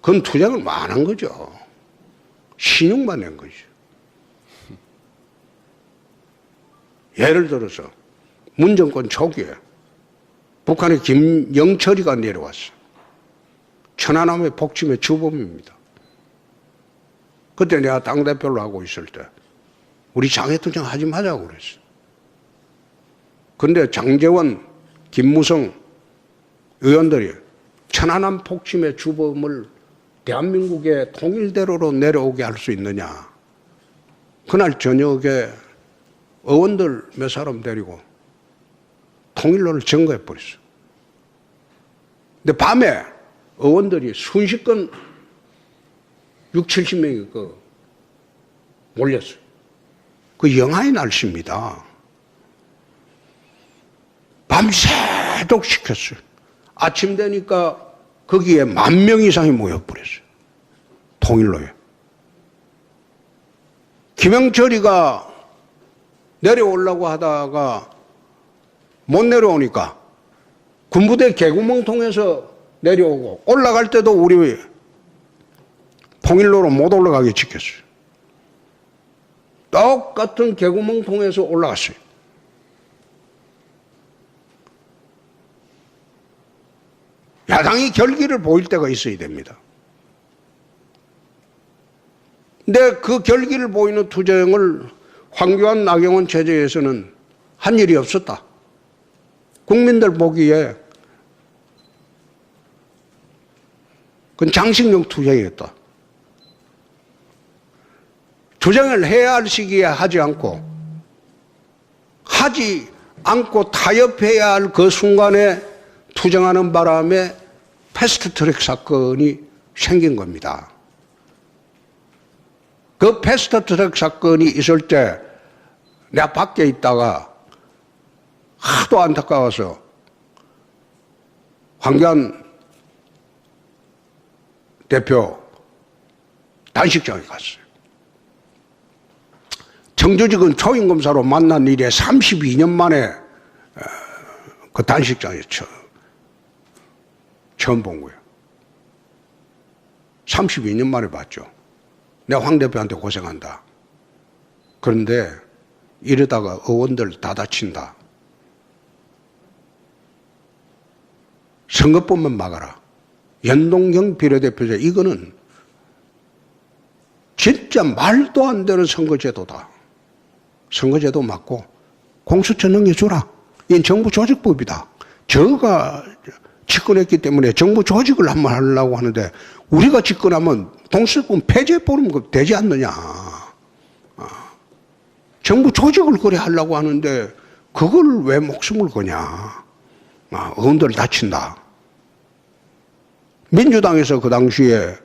그건 투쟁을 많은 거죠. 신용만 낸 거죠. 예를 들어서 문정권 초기에 북한의 김영철이가 내려왔어. 천안함의 폭침의 주범입니다. 그때 내가 당대표를 하고 있을 때 우리 장애투쟁 하지 말자고 그랬어. 그런데 장제원, 김무성 의원들이 천안함 폭침의 주범을 대한민국의 통일대로로 내려오게 할 수 있느냐. 그날 저녁에 의원들 몇 사람 데리고 통일로를 점거해버렸어. 근데 밤에 의원들이 순식간 6, 70명이 몰렸어요. 그 영하의 날씨입니다. 밤새도록 시켰어요. 아침 되니까 거기에 10,000명 이상이 모여버렸어요. 통일로에. 김영철이가 내려오려고 하다가 못 내려오니까 군부대 개구멍 통해서 내려오고 올라갈 때도 우리 통일로로 못 올라가게 지켰어요. 똑같은 개구멍 통해서 올라갔어요. 야당이 결기를 보일 때가 있어야 됩니다. 근데 그 결기를 보이는 투쟁을 황교안 나경원 체제에서는 한 일이 없었다. 국민들 보기에 그건 장식용 투쟁이었다. 투쟁을 해야 할 시기에 하지 않고 타협해야 할 그 순간에 투쟁하는 바람에 패스트트랙 사건이 생긴 겁니다. 그 패스트트랙 사건이 있을 때 내가 밖에 있다가 하도 안타까워서 황교안 대표 단식장에 갔어요. 청주지검 초임검사로 만난 일에 32년 만에 그 단식장에 처음 본 거예요. 32년 만에 봤죠. 내가 황 대표한테 고생한다. 그런데 이러다가 의원들 다 다친다. 선거법만 막아라. 연동형 비례대표제 이거는 진짜 말도 안 되는 선거제도다. 선거제도 맞고 공수처 넘겨주라. 이건 정부 조직법이다. 저가 집권했기 때문에 정부 조직을 한번 하려고 하는데 우리가 집권하면 동서권 폐지해버리면 되지 않느냐. 정부 조직을 그래 하려고 하는데 그걸 왜 목숨을 거냐. 의원들 다친다. 민주당에서 그 당시에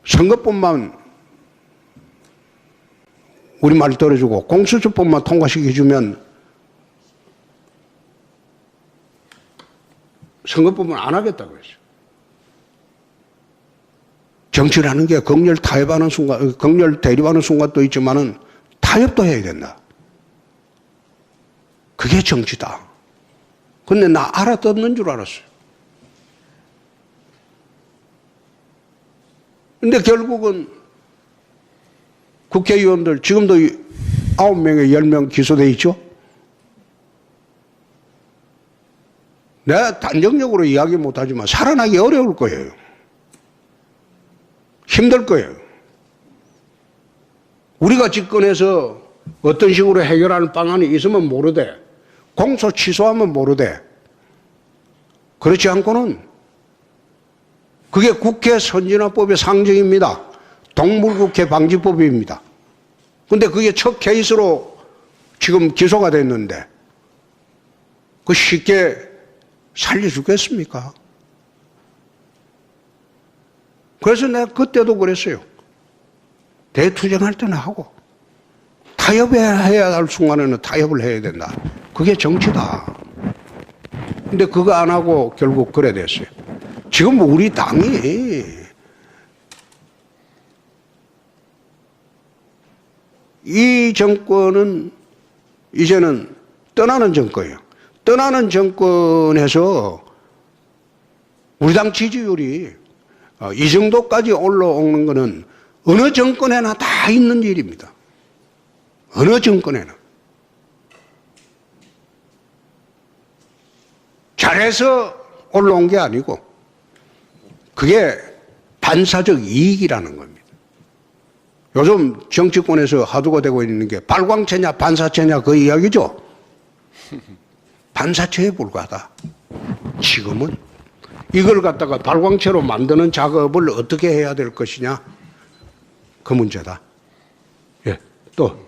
선거법만 우리말 들어주고 공수처법만 통과시켜주면 선거법은 안 하겠다고 그랬어요. 정치라는 게 극렬 타협하는 순간, 극렬 대립하는 순간도 있지만은 타협도 해야 된다. 그게 정치다. 근데 나 알아듣는 줄 알았어요. 근데 결국은 국회의원들 지금도 9명에 10명 기소돼 있죠? 내가 단정적으로 이야기 못하지만 살아나기 어려울 거예요. 힘들 거예요. 우리가 집권해서 어떤 식으로 해결하는 방안이 있으면 모르되 공소 취소하면 모르되 그렇지 않고는 그게 국회 선진화법의 상징입니다. 동물국회 방지법입니다. 근데 그게 첫 케이스로 지금 기소가 됐는데 그 쉽게 살려주겠습니까? 그래서 내가 그때도 그랬어요. 대투쟁할 때는 하고 타협해야 할 순간에는 타협을 해야 된다. 그게 정치다. 근데 그거 안 하고 결국 그래 됐어요. 지금 우리 당이 이 정권은 이제는 떠나는 정권이에요. 떠나는 정권에서 우리 당 지지율이 이 정도까지 올라오는 것은 어느 정권에나 다 있는 일입니다. 어느 정권에나. 잘해서 올라온 게 아니고 그게 반사적 이익이라는 겁니다. 요즘 정치권에서 화두가 되고 있는 게 발광체냐 반사체냐 그 이야기죠. 반사체에 불과하다. 지금은 이걸 갖다가 발광체로 만드는 작업을 어떻게 해야 될 것이냐 그 문제다. 예, 또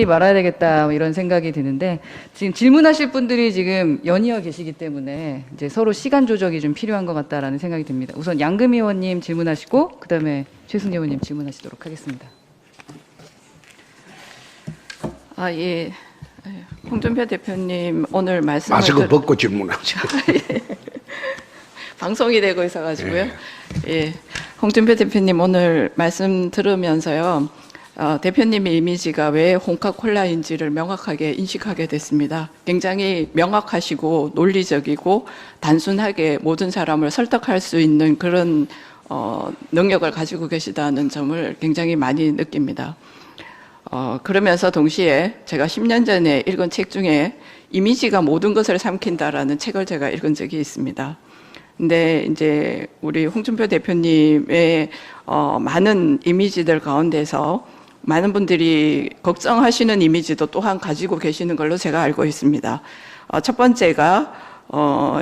말아야 되겠다 이런 생각이 드는데 지금 질문하실 분들이 지금 연이어 계시기 때문에 이제 서로 시간 조정이 좀 필요한 것 같다라는 생각이 듭니다. 우선 양금희 의원님 질문하시고 그다음에 최승재 의원님 질문하시도록 하겠습니다. 예. 홍준표 대표님 오늘 말씀을 마스크 벗고 질문하죠. 방송이 되고 있어가지고요. 예. 홍준표 대표님 오늘 말씀 들으면서요. 대표님의 이미지가 왜 홍카콜라인지를 명확하게 인식하게 됐습니다. 굉장히 명확하시고 논리적이고 단순하게 모든 사람을 설득할 수 있는 그런 능력을 가지고 계시다는 점을 굉장히 많이 느낍니다. 그러면서 동시에 제가 10년 전에 읽은 책 중에 이미지가 모든 것을 삼킨다라는 책을 제가 읽은 적이 있습니다. 근데 이제 우리 홍준표 대표님의 많은 이미지들 가운데서 많은 분들이 걱정하시는 이미지도 또한 가지고 계시는 걸로 제가 알고 있습니다. 첫 번째가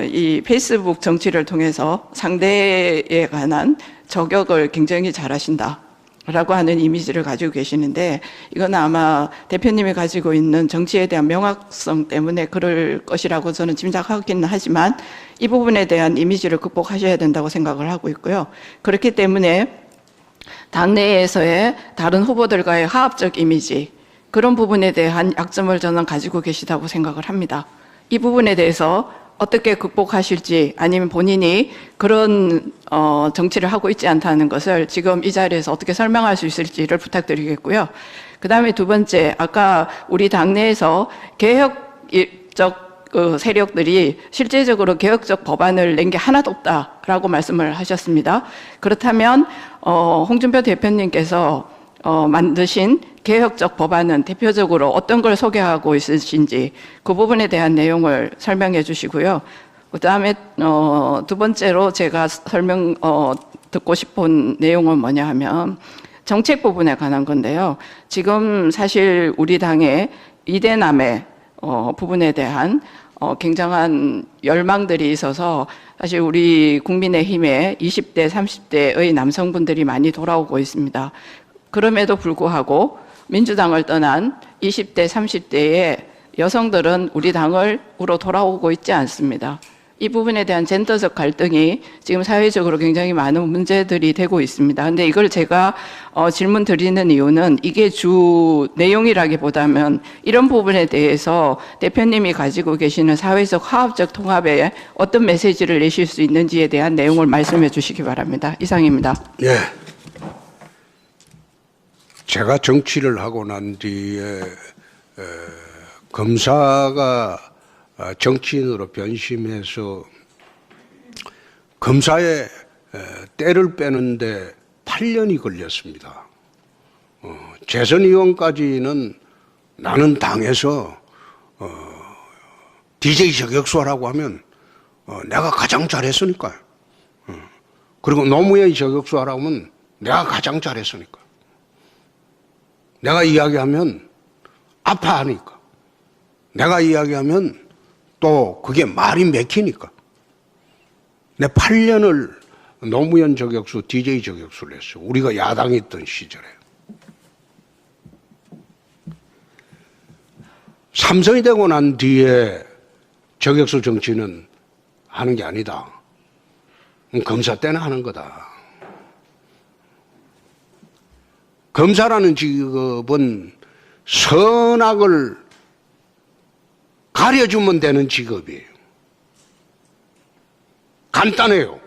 이 페이스북 정치를 통해서 상대에 관한 저격을 굉장히 잘하신다. 라고 하는 이미지를 가지고 계시는데 이건 아마 대표님이 가지고 있는 정치에 대한 명확성 때문에 그럴 것이라고 저는 짐작하기는 하지만 이 부분에 대한 이미지를 극복하셔야 된다고 생각을 하고 있고요. 그렇기 때문에 당내에서의 다른 후보들과의 화합적 이미지 그런 부분에 대한 약점을 저는 가지고 계시다고 생각을 합니다. 이 부분에 대해서 어떻게 극복하실지 아니면 본인이 그런 정치를 하고 있지 않다는 것을 지금 이 자리에서 어떻게 설명할 수 있을지를 부탁드리겠고요. 그 다음에 두 번째, 아까 우리 당내에서 개혁적 세력들이 실제적으로 개혁적 법안을 낸 게 하나도 없다라고 말씀을 하셨습니다. 그렇다면 홍준표 대표님께서 만드신 개혁적 법안은 대표적으로 어떤 걸 소개하고 있으신지 그 부분에 대한 내용을 설명해 주시고요. 그 다음에 두 번째로 제가 듣고 싶은 내용은 뭐냐 하면 정책 부분에 관한 건데요. 지금 사실 우리 당의 이대남의 부분에 대한 굉장한 열망들이 있어서 사실 우리 국민의힘에 20대, 30대의 남성분들이 많이 돌아오고 있습니다. 그럼에도 불구하고 민주당을 떠난 20대, 30대의 여성들은 우리 당으로 돌아오고 있지 않습니다. 이 부분에 대한 젠더적 갈등이 지금 사회적으로 굉장히 많은 문제들이 되고 있습니다. 근데 이걸 제가 질문 드리는 이유는 이게 주 내용이라기보다는 이런 부분에 대해서 대표님이 가지고 계시는 사회적 화합적 통합에 어떤 메시지를 내실 수 있는지에 대한 내용을 말씀해 주시기 바랍니다. 이상입니다. 예. 제가 정치를 하고 난 뒤에 검사가 정치인으로 변심해서 검사의 때를 빼는데 8년이 걸렸습니다. 재선의원까지는 나는 당에서 DJ 저격수라고 하면 내가 가장 잘했으니까요. 그리고 노무현 저격수라고 하면 내가 가장 잘했으니까. 내가 이야기하면 아파하니까. 내가 이야기하면 또 그게 말이 맥히니까. 내 8년을 노무현 저격수, DJ 저격수를 했어요. 우리가 야당이 있던 시절에. 삼성이 되고 난 뒤에 저격수 정치는 하는 게 아니다. 검사 때는 하는 거다. 검사라는 직업은 선악을 가려주면 되는 직업이에요. 간단해요.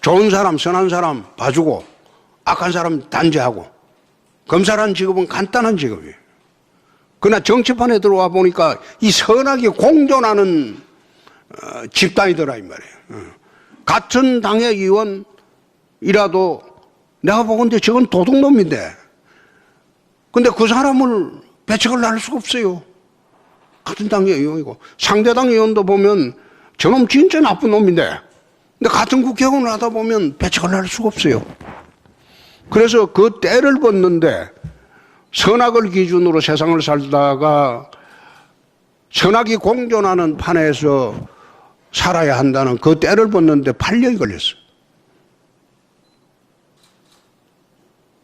좋은 사람, 선한 사람 봐주고 악한 사람 단죄하고. 검사라는 직업은 간단한 직업이에요. 그러나 정치판에 들어와 보니까 이 선악이 공존하는 집단이더라 이 말이에요. 같은 당의 의원이라도 내가 보건데 저건 도둑놈인데 근데 그 사람을 배척을 할 수가 없어요. 같은 당의 의원이고 상대 당 의원도 보면 저놈 진짜 나쁜 놈인데 근데 같은 국회의원을 하다 보면 배척을 할 수가 없어요. 그래서 그 때를 벗는데 선악을 기준으로 세상을 살다가 선악이 공존하는 판에서 살아야 한다는 그 때를 벗는데 8년이 걸렸어요.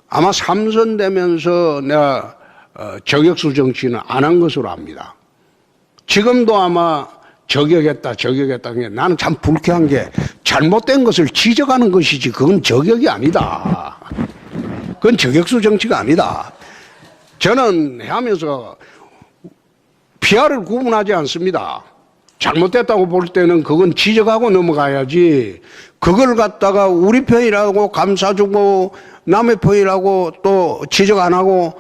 아마 3선 되면서 내가 저격수 정치는 안 한 것으로 압니다. 지금도 아마 저격했다. 나는 참 불쾌한 게 잘못된 것을 지적하는 것이지 그건 저격이 아니다. 그건 저격수 정치가 아니다. 저는 하면서 피아를 구분하지 않습니다. 잘못됐다고 볼 때는 그건 지적하고 넘어가야지 그걸 갖다가 우리 편이라고 감싸주고 남의 편이라고 또 지적 안 하고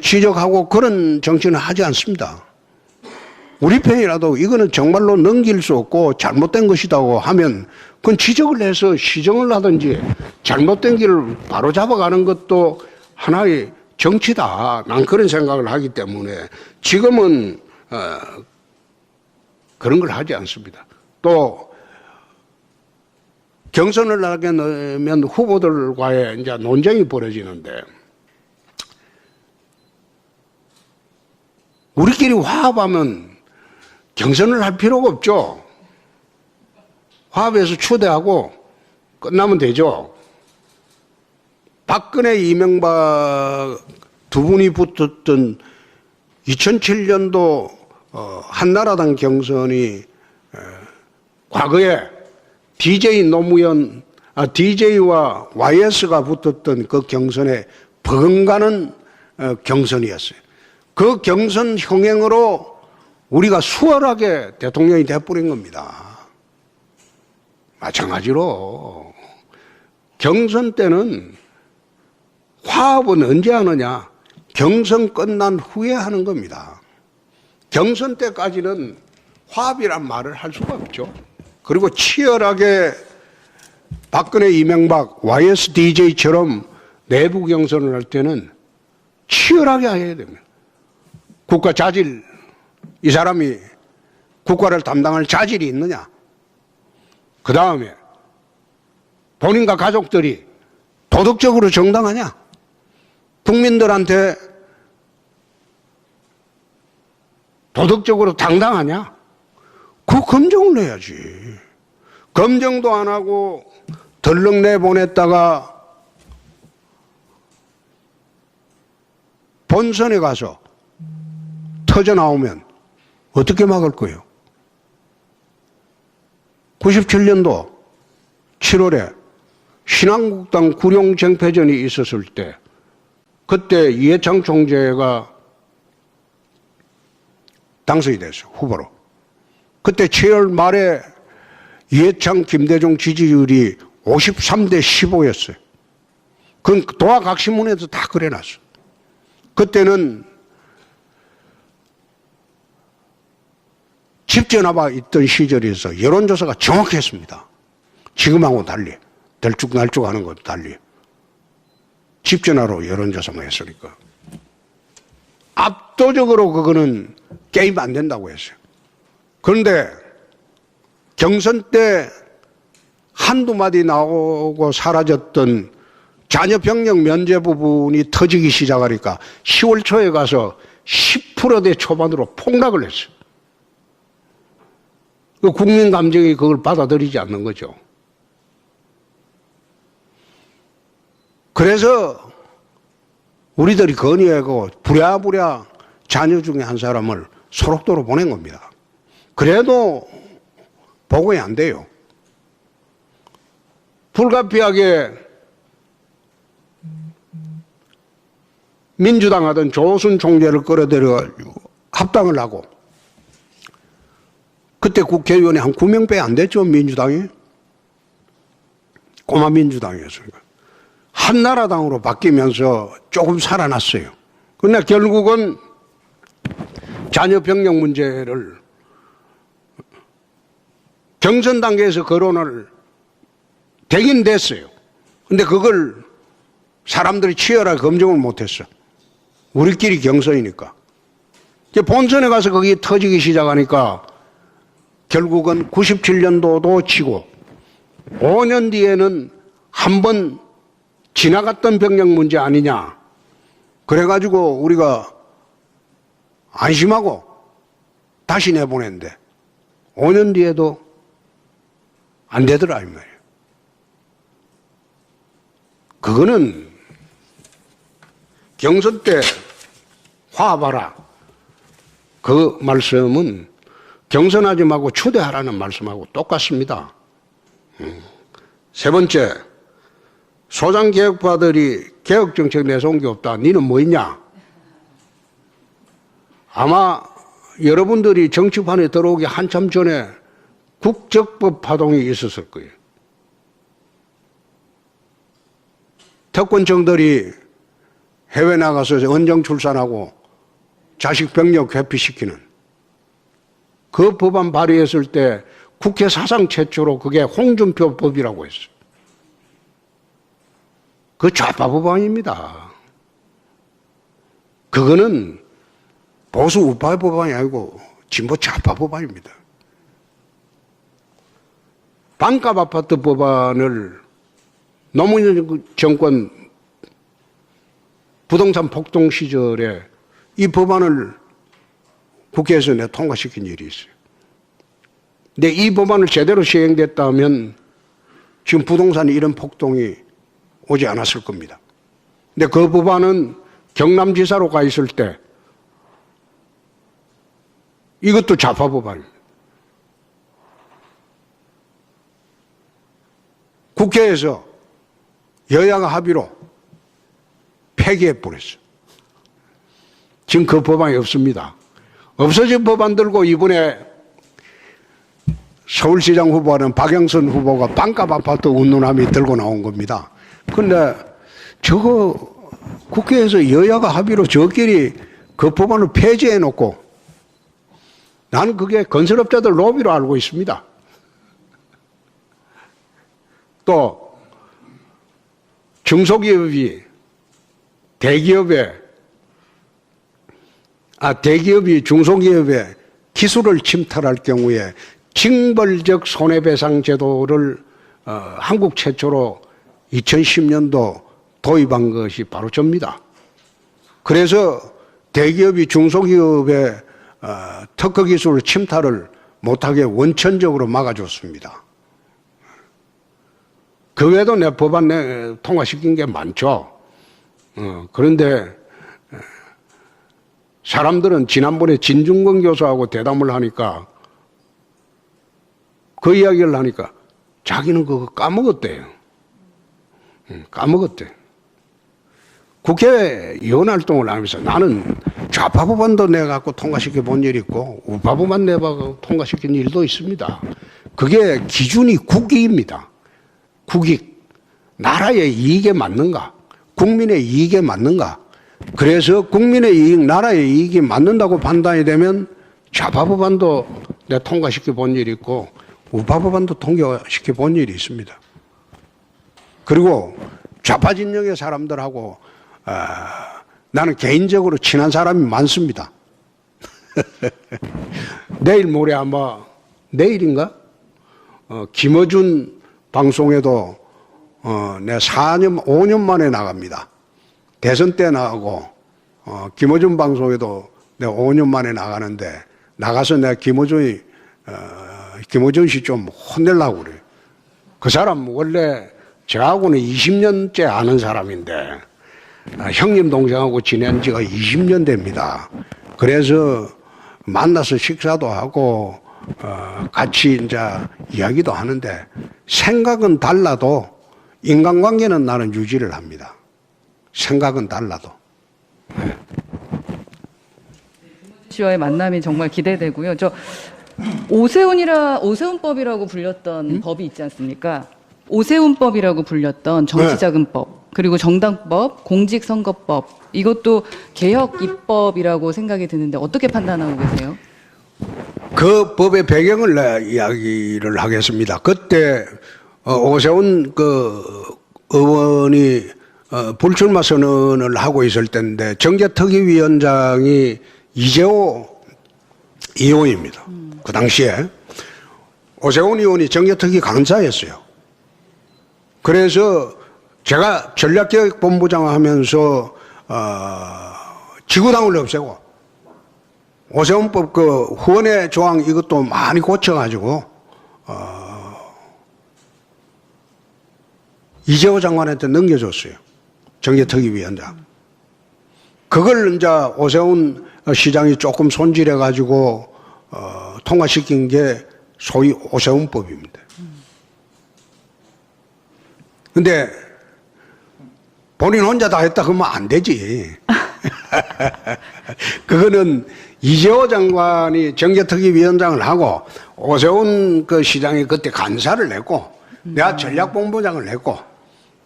지적하고 그런 정치는 하지 않습니다. 우리 편이라도 이거는 정말로 넘길 수 없고 잘못된 것이라고 하면 그건 지적을 해서 시정을 하든지 잘못된 길을 바로 잡아가는 것도 하나의 정치다. 난 그런 생각을 하기 때문에 지금은 그런 걸 하지 않습니다. 또 경선을 하게 되면 후보들과의 이제 논쟁이 벌어지는데 우리끼리 화합하면 경선을 할 필요가 없죠. 화합해서 추대하고 끝나면 되죠. 박근혜, 이명박 두 분이 붙었던 2007년도 한나라당 경선이 과거에 DJ 노무현, DJ와 YS가 붙었던 그 경선에 버금가는 경선이었어요. 그 경선 형행으로 우리가 수월하게 대통령이 돼버린 겁니다. 마찬가지로 경선 때는 화합은 언제 하느냐? 경선 끝난 후에 하는 겁니다. 경선 때까지는 화합이란 말을 할 수가 없죠. 그리고 치열하게 박근혜, 이명박, YSDJ처럼 내부 경선을 할 때는 치열하게 해야 됩니다. 국가 자질, 이 사람이 국가를 담당할 자질이 있느냐? 그 다음에 본인과 가족들이 도덕적으로 정당하냐? 국민들한테 도덕적으로 당당하냐? 그 검증을 해야지. 검증도 안 하고 덜렁 내보냈다가 본선에 가서 터져 나오면 어떻게 막을 거예요? 97년도 7월에 신한국당 구룡쟁패전이 있었을 때 그때 이해창 총재가 당선이 됐어요. 후보로. 그때 7월 말에 이해창, 김대중 지지율이 53대 15였어요. 그건 도화각신문에도 다 그래놨어요. 그때는 집전화가 있던 시절에서 여론조사가 정확했습니다. 지금하고 달리. 들쭉날쭉하는 것도 달리. 집전화로 여론조사만 했으니까. 압도적으로 그거는 게임 안 된다고 했어요. 그런데 경선 때 한두 마디 나오고 사라졌던 자녀 병력 면제 부분이 터지기 시작하니까 10월 초에 가서 10%대 초반으로 폭락을 했어요. 그 국민 감정이 그걸 받아들이지 않는 거죠. 그래서 우리들이 건의하고 부랴부랴 자녀 중에 한 사람을 소록도로 보낸 겁니다. 그래도 보고이 안 돼요. 불가피하게 민주당 하던 조순 총재를 끌어들여가지고 합당을 하고, 그때 국회의원이 한 9명밖에 안 됐죠, 민주당이. 꼬마 민주당이었으니까. 한나라당으로 바뀌면서 조금 살아났어요. 그러나 결국은 자녀 병력 문제를 경선 단계에서 거론을 되긴 됐어요. 근데 그걸 사람들이 치열하게 검증을 못했어. 우리끼리 경선이니까. 본선에 가서 거기 터지기 시작하니까 결국은 97년도도 치고 5년 뒤에는 한번 지나갔던 병력 문제 아니냐. 그래가지고 우리가 안심하고 다시 내보냈는데 5년 뒤에도 안 되더라 이 말이에요. 그거는 경선 때 화합하라. 그 말씀은 경선하지 말고 추대하라는 말씀하고 똑같습니다. 세 번째, 소장개혁파들이 개혁정책 내세운 게 없다. 니는 뭐 있냐? 아마 여러분들이 정치판에 들어오기 한참 전에 국적법 파동이 있었을 거예요. 특권층들이 해외 나가서 언정 출산하고 자식 병력 회피시키는 그 법안 발의했을 때 국회 사상 최초로 그게 홍준표법이라고 했어요. 그 좌파 법안입니다. 그거는 보수 우파 법안이 아니고 진보 좌파 법안입니다. 반값 아파트 법안을 노무현 정권 부동산 폭동 시절에 이 법안을 국회에서 내가 통과시킨 일이 있어요. 근데 이 법안을 제대로 시행됐다면 지금 부동산에 이런 폭동이 오지 않았을 겁니다. 근데 그 법안은 경남지사로 가 있을 때 이것도 좌파 법안입니다. 국회에서 여야가 합의로 폐기해버렸어요. 지금 그 법안이 없습니다. 없어진 법안 들고 이번에 서울시장 후보하는 박영선 후보가 반값 아파트 운운함이 들고 나온 겁니다. 그런데 저거 국회에서 여야가 합의로 저끼리 그 법안을 폐지해 놓고 나는 그게 건설업자들 로비로 알고 있습니다. 또 중소기업이 대기업이 중소기업의 기술을 침탈할 경우에 징벌적 손해배상 제도를 한국 최초로 2010년도 도입한 것이 바로 접니다. 그래서 대기업이 중소기업의 특허 기술 침탈을 못하게 원천적으로 막아줬습니다. 그 외에도 내 법안 통과시킨 게 많죠. 그런데 사람들은 지난번에 진중권 교수하고 대담을 하니까 그 이야기를 하니까 자기는 그거 까먹었대요. 까먹었대. 국회의원 활동을 하면서 나는 좌파 법안도 내갖고 통과시켜 본 일이 있고 우파 법안 내갖고 통과시킨 일도 있습니다. 그게 기준이 국익입니다. 국익. 나라의 이익에 맞는가? 국민의 이익에 맞는가? 그래서 국민의 이익, 나라의 이익이 맞는다고 판단이 되면 좌파 법안도 내가 통과시켜 본 일이 있고 우파 법안도 통과시켜 본 일이 있습니다. 그리고 좌파 진영의 사람들하고 나는 개인적으로 친한 사람이 많습니다. 내일 모레 아마 내일인가? 김어준 방송에도 내가 5년 만에 나갑니다. 대선 때 나가고 김어준 방송에도 내가 5년 만에 나가는데 나가서 내가 김어준이 김어준 씨 좀 혼내려고 그래요. 그 사람 원래 저하고는 20년째 아는 사람인데 형님 동생하고 지낸 지가 20년 됩니다. 그래서 만나서 식사도 하고 같이 이제 이야기도 하는데 생각은 달라도 인간관계는 나는 유지를 합니다. 생각은 달라도. 씨와의 만남이 정말 기대되고요. 저 오세훈법이라고 불렸던 법이 있지 않습니까? 오세훈법이라고 불렸던 정치자금법, 그리고 정당법, 공직선거법, 이것도 개혁 입법이라고 생각이 드는데 어떻게 판단하고 계세요? 그 법의 배경을 이야기를 하겠습니다. 그때 오세훈 의원이 불출마 선언을 하고 있을 때인데 정계특위위원장이 이재호 의원입니다. 그 당시에 오세훈 의원이 정계특위 강사였어요. 그래서 제가 전략기획본부장 하면서 지구당을 없애고 오세훈법 후원의 조항 이것도 많이 고쳐가지고 이재호 장관한테 넘겨줬어요. 정계특위위원장. 그걸 이제 오세훈 시장이 조금 손질해가지고 통과시킨 게 소위 오세훈법입니다. 근데 본인 혼자 다 했다 그러면 안 되지. 그거는 이재호 장관이 정계특위위원장을 하고 오세훈 시장이 그때 간사를 했고 내가 전략본부장을 했고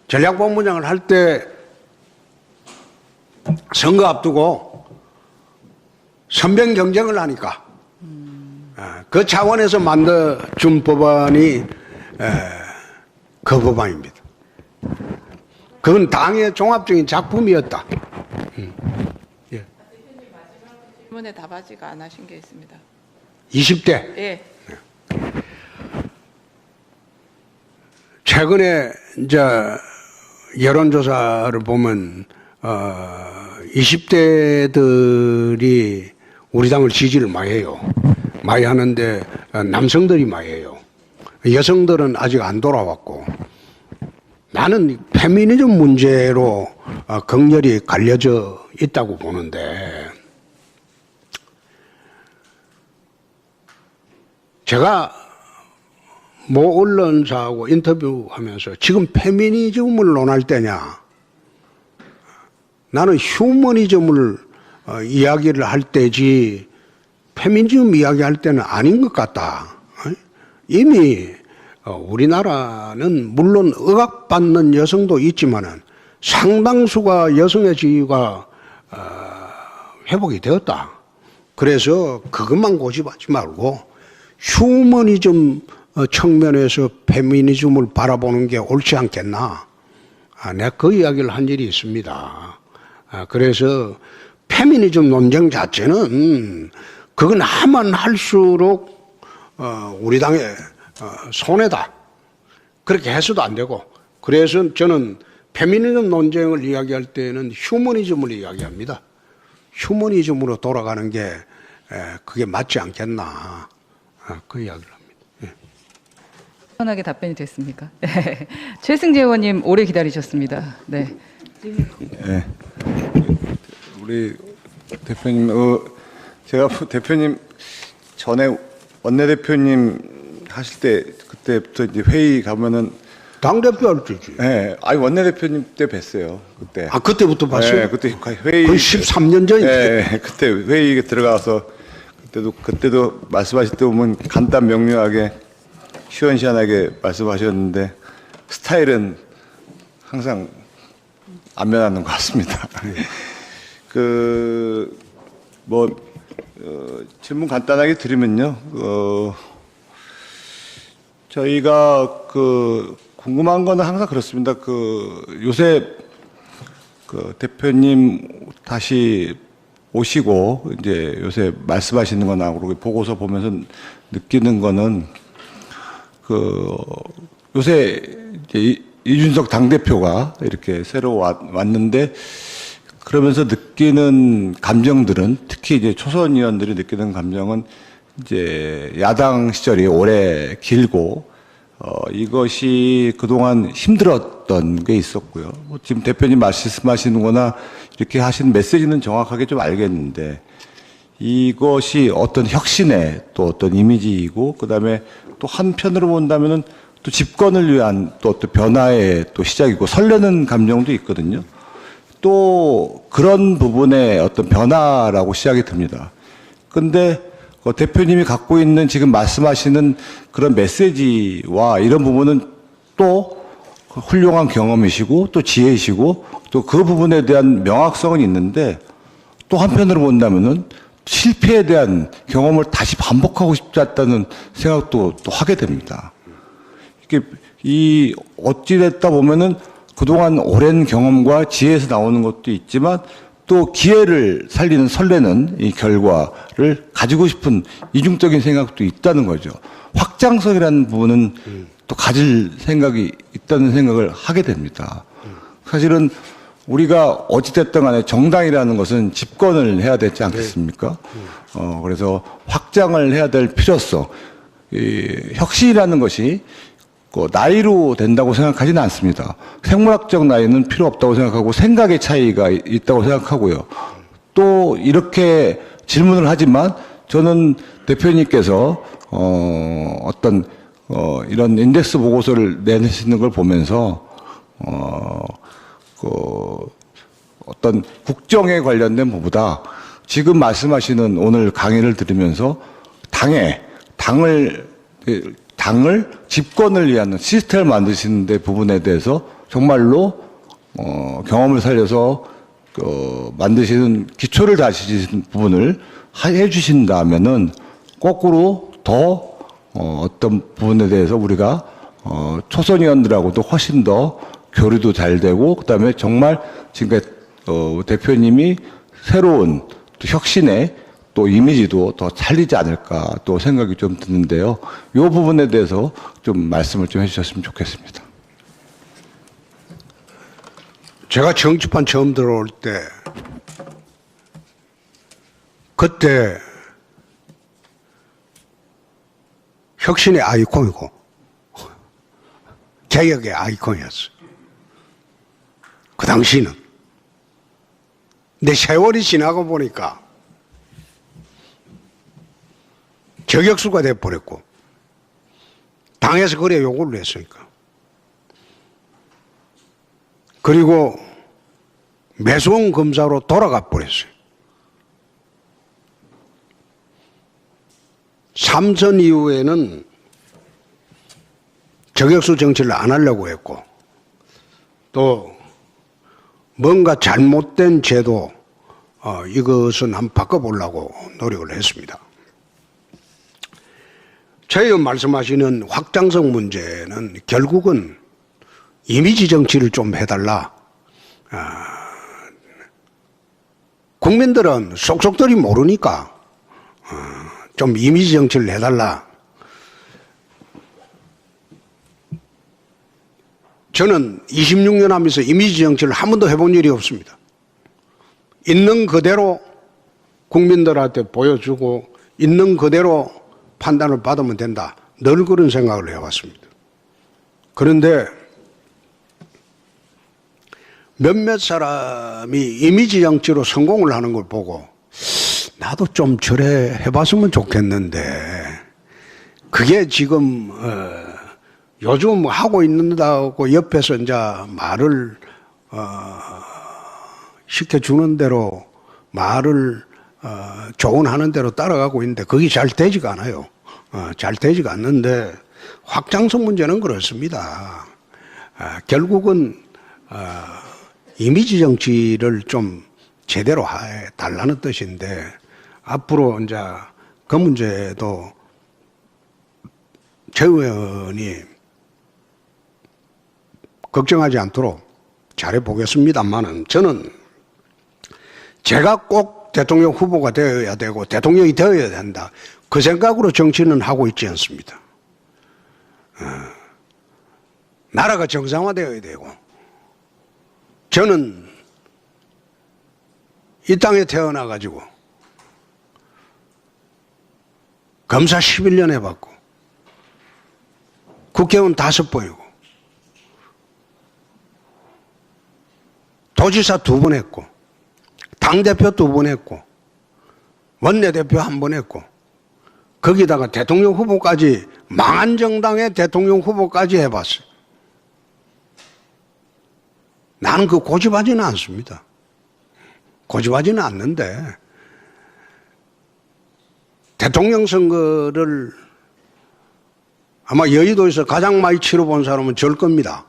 전략본부장을 할 때 선거 앞두고 선변 경쟁을 하니까 그 차원에서 만들어준 법안이 그 법안입니다. 그건 당의 종합적인 작품이었다. 예. 질문에 답하지가 안 하신 게 있습니다. 20대. 예. 최근에 이제 여론조사를 보면 20대들이 우리 당을 지지를 많이 해요. 많이 하는데 남성들이 많이 해요. 여성들은 아직 안 돌아왔고 나는 페미니즘 문제로 극렬히 갈려져 있다고 보는데 제가 모 언론사하고 인터뷰하면서 지금 페미니즘을 논할 때냐 나는 휴머니즘을 이야기를 할 때지 페미니즘 이야기할 때는 아닌 것 같다. 이미 우리나라는 물론 억압받는 여성도 있지만은 상당수가 여성의 지위가 회복이 되었다. 그래서 그것만 고집하지 말고 휴머니즘 측면에서 페미니즘을 바라보는 게 옳지 않겠나. 내가 그 이야기를 한 일이 있습니다. 그래서 페미니즘 논쟁 자체는 그건 하면 할수록 우리 당의 손해다. 그렇게 해서도 안 되고. 그래서 저는 페미니즘 논쟁을 이야기할 때는 휴머니즘을 이야기합니다. 휴머니즘으로 돌아가는 게 그게 맞지 않겠나. 그 이야기를 합니다. 예. 편하게 답변이 됐습니까? 네. 최승재 의원님 오래 기다리셨습니다. 네. 네. 우리 대표님, 제가 대표님 전에 원내대표님 하실 때 그때부터 이제 회의 가면은 당대표 할 때지. 네, 아니 원내대표님 때 뵀어요 그때. 아, 그때부터 봤어요? 네, 그때 회의. 거의 13년 전인데. 네, 그때 회의에 들어가서 그때도 말씀하실 때 보면 간단 명료하게 시원시원하게 말씀하셨는데 스타일은 항상 안 변하는 것 같습니다. 질문 간단하게 드리면요. 저희가 궁금한 거는 항상 그렇습니다. 요새 대표님 다시 오시고 이제 요새 말씀하시는 거나 그리고 보고서 보면서 느끼는 거는 요새 이제 이준석 당대표가 이렇게 새로 왔는데 그러면서 느끼는 감정들은 특히 이제 초선 의원들이 느끼는 감정은 이제 야당 시절이 오래 길고 이것이 그동안 힘들었던 게 있었고요. 뭐 지금 대표님 말씀하시는 거나 이렇게 하신 메시지는 정확하게 좀 알겠는데 이것이 어떤 혁신의 또 어떤 이미지이고 그다음에 또 한편으로 본다면은 또 집권을 위한 또 어떤 변화의 또 시작이고 설레는 감정도 있거든요. 또 그런 부분의 어떤 변화라고 시작이 듭니다. 근데 대표님이 갖고 있는 지금 말씀하시는 그런 메시지와 이런 부분은 또 훌륭한 경험이시고 또 지혜이시고 또 그 부분에 대한 명확성은 있는데 또 한편으로 본다면은 실패에 대한 경험을 다시 반복하고 싶지 않다는 생각도 또 하게 됩니다. 이게 이 어찌됐다 보면은 그동안 오랜 경험과 지혜에서 나오는 것도 있지만 또 기회를 살리는 설레는 이 결과를 가지고 싶은 이중적인 생각도 있다는 거죠. 확장성이라는 부분은 또 가질 생각이 있다는 생각을 하게 됩니다. 사실은 우리가 어찌됐든 간에 정당이라는 것은 집권을 해야 되지 않겠습니까? 그래서 확장을 해야 될 필요성, 이 혁신이라는 것이 나이로 된다고 생각하지는 않습니다. 생물학적 나이는 필요 없다고 생각하고 생각의 차이가 있다고 생각하고요. 또 이렇게 질문을 하지만 저는 대표님께서 이런 인덱스 보고서를 내시는 걸 보면서 어떤 국정에 관련된 부분보다 지금 말씀하시는 오늘 강의를 들으면서 당을 집권을 위한 시스템을 만드시는 데 부분에 대해서 정말로 경험을 살려서 만드시는 기초를 다지신 부분을 해 주신다면은 거꾸로 더 어떤 부분에 대해서 우리가 초선 의원들하고도 훨씬 더 교류도 잘 되고 그다음에 정말 지금까지 대표님이 새로운 또 혁신의 또 이미지도 더 살리지 않을까 또 생각이 좀 드는데요. 이 부분에 대해서 좀 말씀을 좀 해주셨으면 좋겠습니다. 제가 정치판 처음 들어올 때 그때 혁신의 아이콘이고 개혁의 아이콘이었어요. 그 당시는. 근데 세월이 지나고 보니까 저격수가 돼버렸고 당에서 그래 요구를 했으니까. 그리고 매수원 검사로 돌아가 버렸어요. 삼선 이후에는 저격수 정치를 안 하려고 했고 또 뭔가 잘못된 제도 이것은 한번 바꿔보려고 노력을 했습니다. 저희 말씀하시는 확장성 문제는 결국은 이미지 정치를 좀 해달라. 국민들은 속속들이 모르니까 좀 이미지 정치를 해달라. 저는 26년 하면서 이미지 정치를 한 번도 해본 일이 없습니다. 있는 그대로 국민들한테 보여주고 있는 그대로 판단을 받으면 된다. 늘 그런 생각을 해왔습니다. 그런데 몇몇 사람이 이미지 정치로 성공을 하는 걸 보고 나도 좀 저래 해봤으면 좋겠는데 그게 지금 요즘 하고 있는다고 옆에서 이제 말을 시켜주는 대로 말을 조언하는 대로 따라가고 있는데 그게 잘 되지가 않아요. 잘 되지가 않는데 확장성 문제는 그렇습니다. 결국은 이미지 정치를 좀 제대로 해달라는 뜻인데 앞으로 이제 그 문제도 최 의원이 걱정하지 않도록 잘해보겠습니다만은 저는 제가 꼭 대통령 후보가 되어야 되고 대통령이 되어야 된다. 그 생각으로 정치는 하고 있지 않습니다. 나라가 정상화되어야 되고 저는 이 땅에 태어나가지고 검사 11년 해봤고, 국회의원 5번이고, 도지사 2번 했고, 당대표 2번 했고, 원내대표 1번 했고, 거기다가 대통령 후보까지, 망한 정당의 대통령 후보까지 해봤어요. 나는 그 고집하지는 않습니다. 고집하지는 않는데, 대통령 선거를 아마 여의도에서 가장 많이 치러본 사람은 절 겁니다.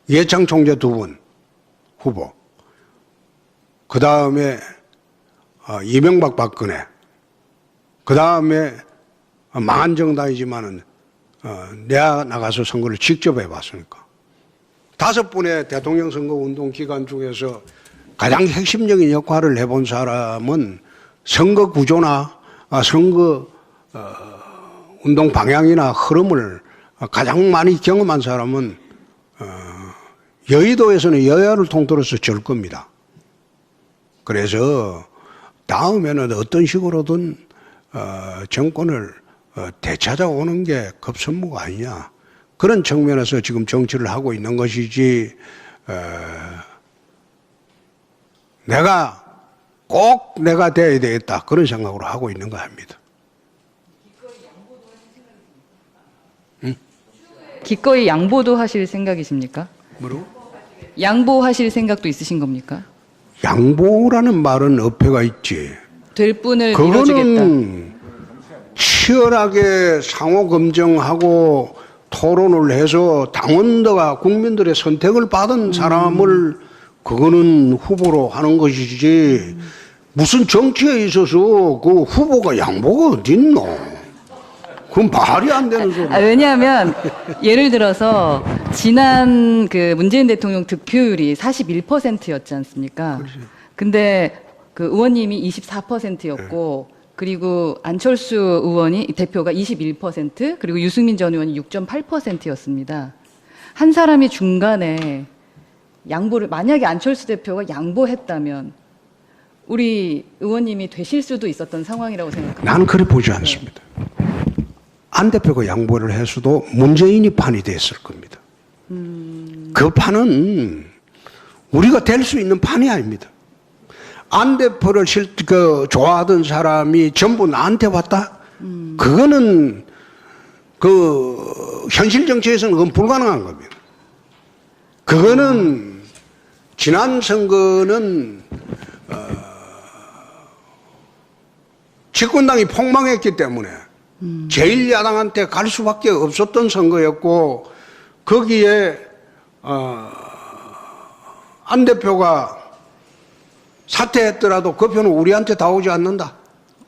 이해창 총재 2분 후보, 그 다음에 이명박 박근혜, 그 다음에 망한 정당이지만은 내가 나가서 선거를 직접 해봤으니까 5분의 대통령 선거 운동 기간 중에서 가장 핵심적인 역할을 해본 사람은 선거 구조나 선거 운동 방향이나 흐름을 가장 많이 경험한 사람은 여의도에서는 여야를 통틀어서 절 겁니다. 그래서 다음에는 어떤 식으로든 정권을 되찾아오는 게 급선무가 아니냐, 그런 측면에서 지금 정치를 하고 있는 것이지, 내가 꼭 내가 돼야 되겠다 그런 생각으로 하고 있는 거 아닙니다. 기꺼이 양보도 하실 생각이십니까? 뭐라고? 양보하실 생각도 있으신 겁니까? 양보라는 말은 어폐가 있지. 될 분을 밀어주겠다. 그거는 치열하게 상호 검증하고 토론을 해서 당원들과 국민들의 선택을 받은 사람을 그거는 후보로 하는 것이지, 무슨 정치에 있어서 그 후보가 양보가 어딨노? 그건 말이 안 되는 소리야. 왜냐하면 예를 들어서 지난 그 문재인 대통령 득표율이 41%였지 않습니까? 근데 그 의원님이 24%였고, 그리고 안철수 의원이 대표가 21%, 그리고 유승민 전 의원이 6.8%였습니다. 한 사람이 중간에 양보를, 만약에 안철수 대표가 양보했다면 우리 의원님이 되실 수도 있었던 상황이라고 생각합니다. 나는 그래 보지 않습니다. 안 대표가 양보를 했어도 문재인이 판이 됐을 겁니다. 그 판은 우리가 될 수 있는 판이 아닙니다. 안 대표를 좋아하던 사람이 전부 나한테 왔다? 그거는 현실 정치에서는 그건 불가능한 겁니다. 그거는 지난 선거는 집권당이 폭망했기 때문에 제1야당한테 갈 수밖에 없었던 선거였고, 거기에 안 대표가 사퇴했더라도 그 표는 우리한테 다 오지 않는다.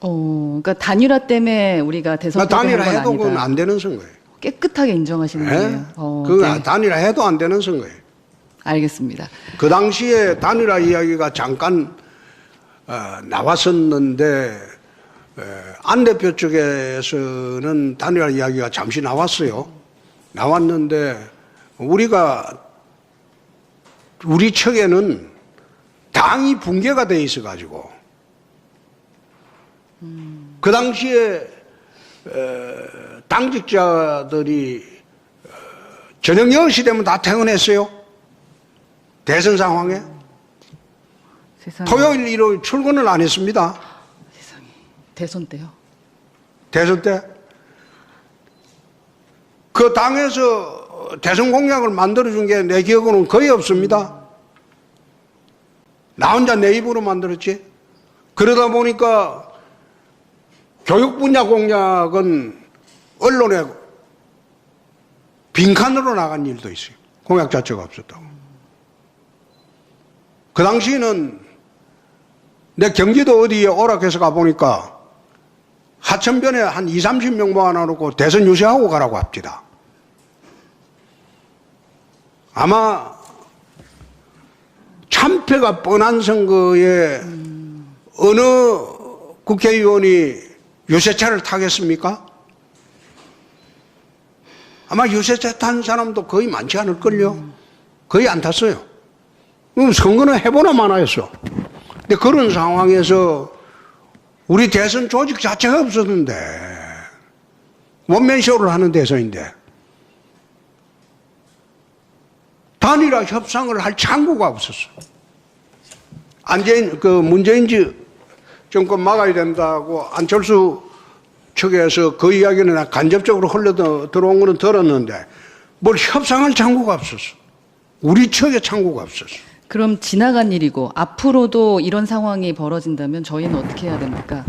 그러니까 단일화 때문에 우리가 대선 단일화 건 해도 그건 아니다. 안 되는 선거예요. 깨끗하게 인정하시는 거예요. 그거 네. 단일화 해도 안 되는 선거예요. 알겠습니다. 그 당시에 단일화 이야기가 잠깐 나왔었는데, 안 대표 쪽에서는 단일화 이야기가 잠시 나왔어요. 나왔는데 우리 측에는 당이 붕괴가 돼 있어 가지고 그 당시에 당직자들이 저녁 10시 되면 다 퇴근했어요. 대선 상황에. 세상에. 토요일 일요일 출근을 안 했습니다. 대선 때요. 대선 때. 그 당에서 대선 공약을 만들어준 게 내 기억으로는 거의 없습니다. 나 혼자 내 입으로 만들었지. 그러다 보니까 교육 분야 공약은 언론에 빈칸으로 나간 일도 있어요. 공약 자체가 없었다고. 그 당시에는 내 경기도 어디에 오락해서 가보니까 하천변에 한 20, 30명 모아놓고 대선 유세하고 가라고 합니다. 아마 참패가 뻔한 선거에 어느 국회의원이 유세차를 타겠습니까? 아마 유세차 탄 사람도 거의 많지 않을걸요. 거의 안 탔어요. 그럼 선거는 해보나 마나였어. 근데 그런 상황에서 우리 대선 조직 자체가 없었는데 원맨쇼를 하는 대선인데 단일화 협상을 할 창구가 없었어. 문재인 정권 막아야 된다고 안철수 측에서 그 이야기는 간접적으로 흘러 들어온 거는 들었는데 뭘 협상할 창구가 없었어. 우리 측에 창구가 없었어. 그럼 지나간 일이고 앞으로도 이런 상황이 벌어진다면 저희는 어떻게 해야 됩니까?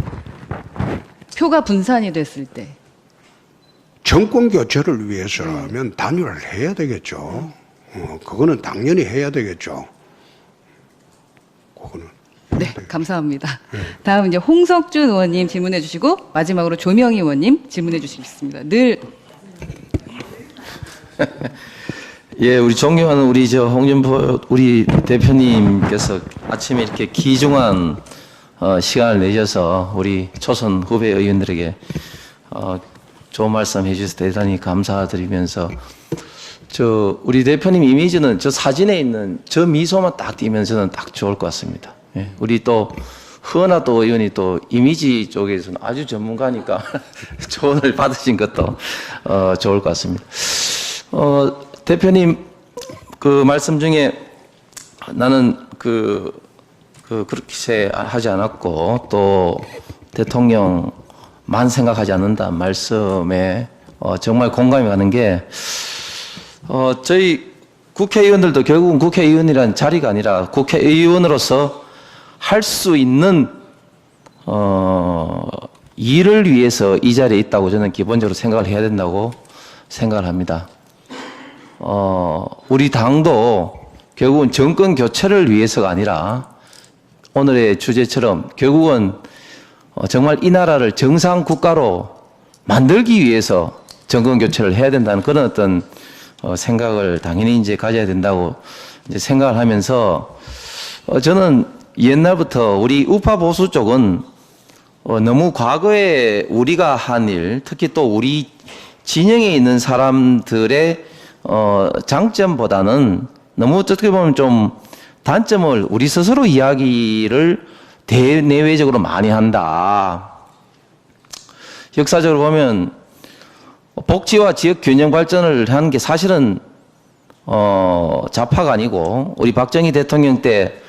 표가 분산이 됐을 때. 정권 교체를 위해서라면 단일화를 해야 되겠죠. 그거는 당연히 해야 되겠죠. 그거는. 네, 감사합니다. 다음 이제 홍석준 의원님 질문해 주시고 마지막으로 조명희 의원님 질문해 주시겠습니다. 늘 예, 우리 존경하는 우리 홍준표 우리 대표님께서 아침에 이렇게 귀중한 시간을 내셔서 우리 초선 후배 의원들에게 좋은 말씀 해주셔서 대단히 감사드리면서 우리 대표님 이미지는 저 사진에 있는 저 미소만 딱 띄면 저는 딱 좋을 것 같습니다. 예, 우리 또 허나 또 의원이 또 이미지 쪽에서는 아주 전문가니까 조언을 받으신 것도 좋을 것 같습니다. 대표님 그 말씀 중에 나는 그렇게 하지 않았고 또 대통령만 생각하지 않는다 말씀에 정말 공감이 가는 게 저희 국회의원들도 결국은 국회의원이란 자리가 아니라 국회의원으로서 할 수 있는 일을 위해서 이 자리에 있다고 저는 기본적으로 생각을 해야 된다고 생각을 합니다. 우리 당도 결국은 정권 교체를 위해서가 아니라 오늘의 주제처럼 결국은 정말 이 나라를 정상 국가로 만들기 위해서 정권 교체를 해야 된다는 그런 어떤 생각을 당연히 이제 가져야 된다고 이제 생각을 하면서 저는 옛날부터 우리 우파 보수 쪽은 너무 과거에 우리가 한 일, 특히 또 우리 진영에 있는 사람들의 장점보다는 너무 어떻게 보면 좀 단점을 우리 스스로 이야기를 대내외적으로 많이 한다. 역사적으로 보면 복지와 지역 균형 발전을 한 게 사실은 좌파가 아니고 우리 박정희 대통령 때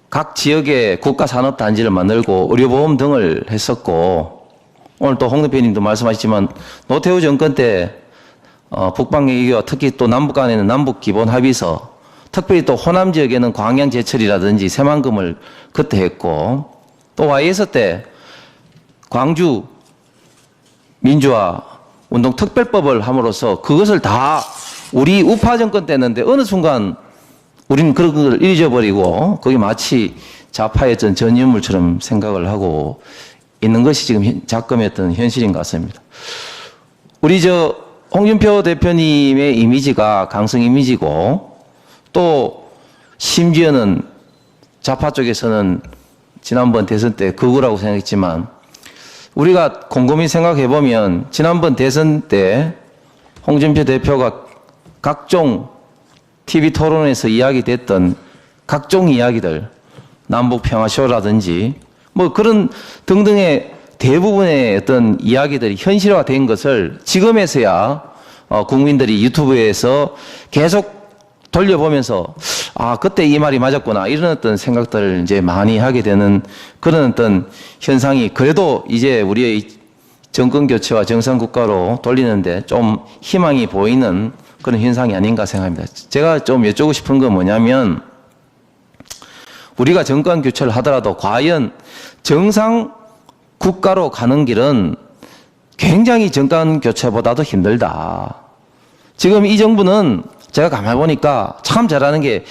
각 지역에 국가산업단지를 만들고 의료보험 등을 했었고 오늘 또 홍 대표님도 말씀하셨지만 노태우 정권 때 북방외교와 특히 또 남북 간에는 남북기본합의서 특별히 또 호남 지역에는 광양제철이라든지 새만금을 그때 했고 또 YS 때 광주 민주화 운동 특별법을 함으로써 그것을 다 우리 우파 정권 때 했는데 어느 순간 우리는 그런 걸 잊어버리고 그게 마치 좌파의 전 인물처럼 생각을 하고 있는 것이 지금 작금의 어떤 현실인 것 같습니다. 우리 홍준표 대표님의 이미지가 강성 이미지고 또 심지어는 좌파 쪽에서는 지난번 대선 때 극우라고 생각했지만 우리가 곰곰이 생각해 보면 지난번 대선 때 홍준표 대표가 각종 TV 토론에서 이야기됐던 각종 이야기들, 남북평화쇼라든지 뭐 그런 등등의 대부분의 어떤 이야기들이 현실화된 것을 지금에서야 국민들이 유튜브에서 계속 돌려보면서 그때 이 말이 맞았구나 이런 어떤 생각들을 이제 많이 하게 되는 그런 어떤 현상이 그래도 이제 우리의 정권 교체와 정상 국가로 돌리는데 좀 희망이 보이는 그런 현상이 아닌가 생각합니다. 제가 좀 여쭈고 싶은 건 뭐냐면 우리가 정권 교체를 하더라도 과연 정상 국가로 가는 길은 굉장히 정권 교체보다도 힘들다. 지금 이 정부는 제가 가만히 보니까 참 잘하는 게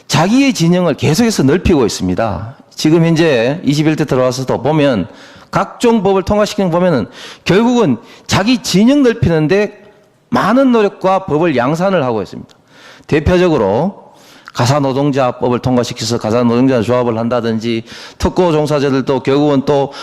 자기의 진영을 계속해서 넓히고 있습니다. 지금 현재 21대 들어와서도 보면 각종 법을 통과시키는 거 보면은 결국은 자기 진영 넓히는데 많은 노력과 법을 양산을 하고 있습니다. 대표적으로 가사노동자법을 통과시켜서 가사노동자 조합을 한다든지 특고 종사자들도 결국은 또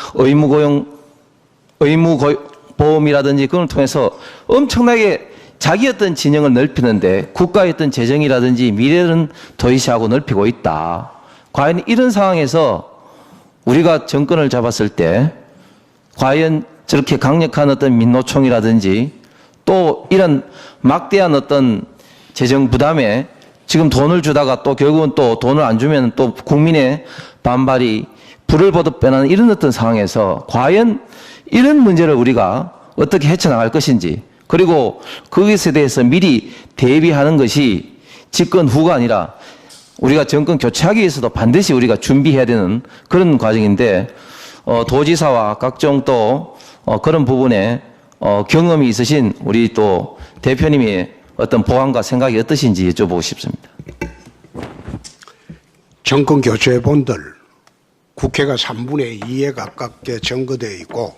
의무보험이라든지 그걸 통해서 엄청나게 자기 어떤 진영을 넓히는데 국가의 어떤 재정이라든지 미래는 도의시하고 넓히고 있다. 과연 이런 상황에서 우리가 정권을 잡았을 때 과연 저렇게 강력한 어떤 민노총이라든지 또 이런 막대한 어떤 재정 부담에 지금 돈을 주다가 또 결국은 또 돈을 안 주면 또 국민의 반발이 불을 보듯 빼는 이런 어떤 상황에서 과연 이런 문제를 우리가 어떻게 헤쳐나갈 것인지, 그리고 그것에 대해서 미리 대비하는 것이 집권 후가 아니라 우리가 정권 교체하기 위해서도 반드시 우리가 준비해야 되는 그런 과정인데, 도지사와 각종 또 그런 부분에 경험이 있으신 우리 또 대표님의 어떤 보완과 생각이 어떠신지 여쭤보고 싶습니다. 정권 교체 본들 국회가 3분의 2에 가깝게 점거되어 있고,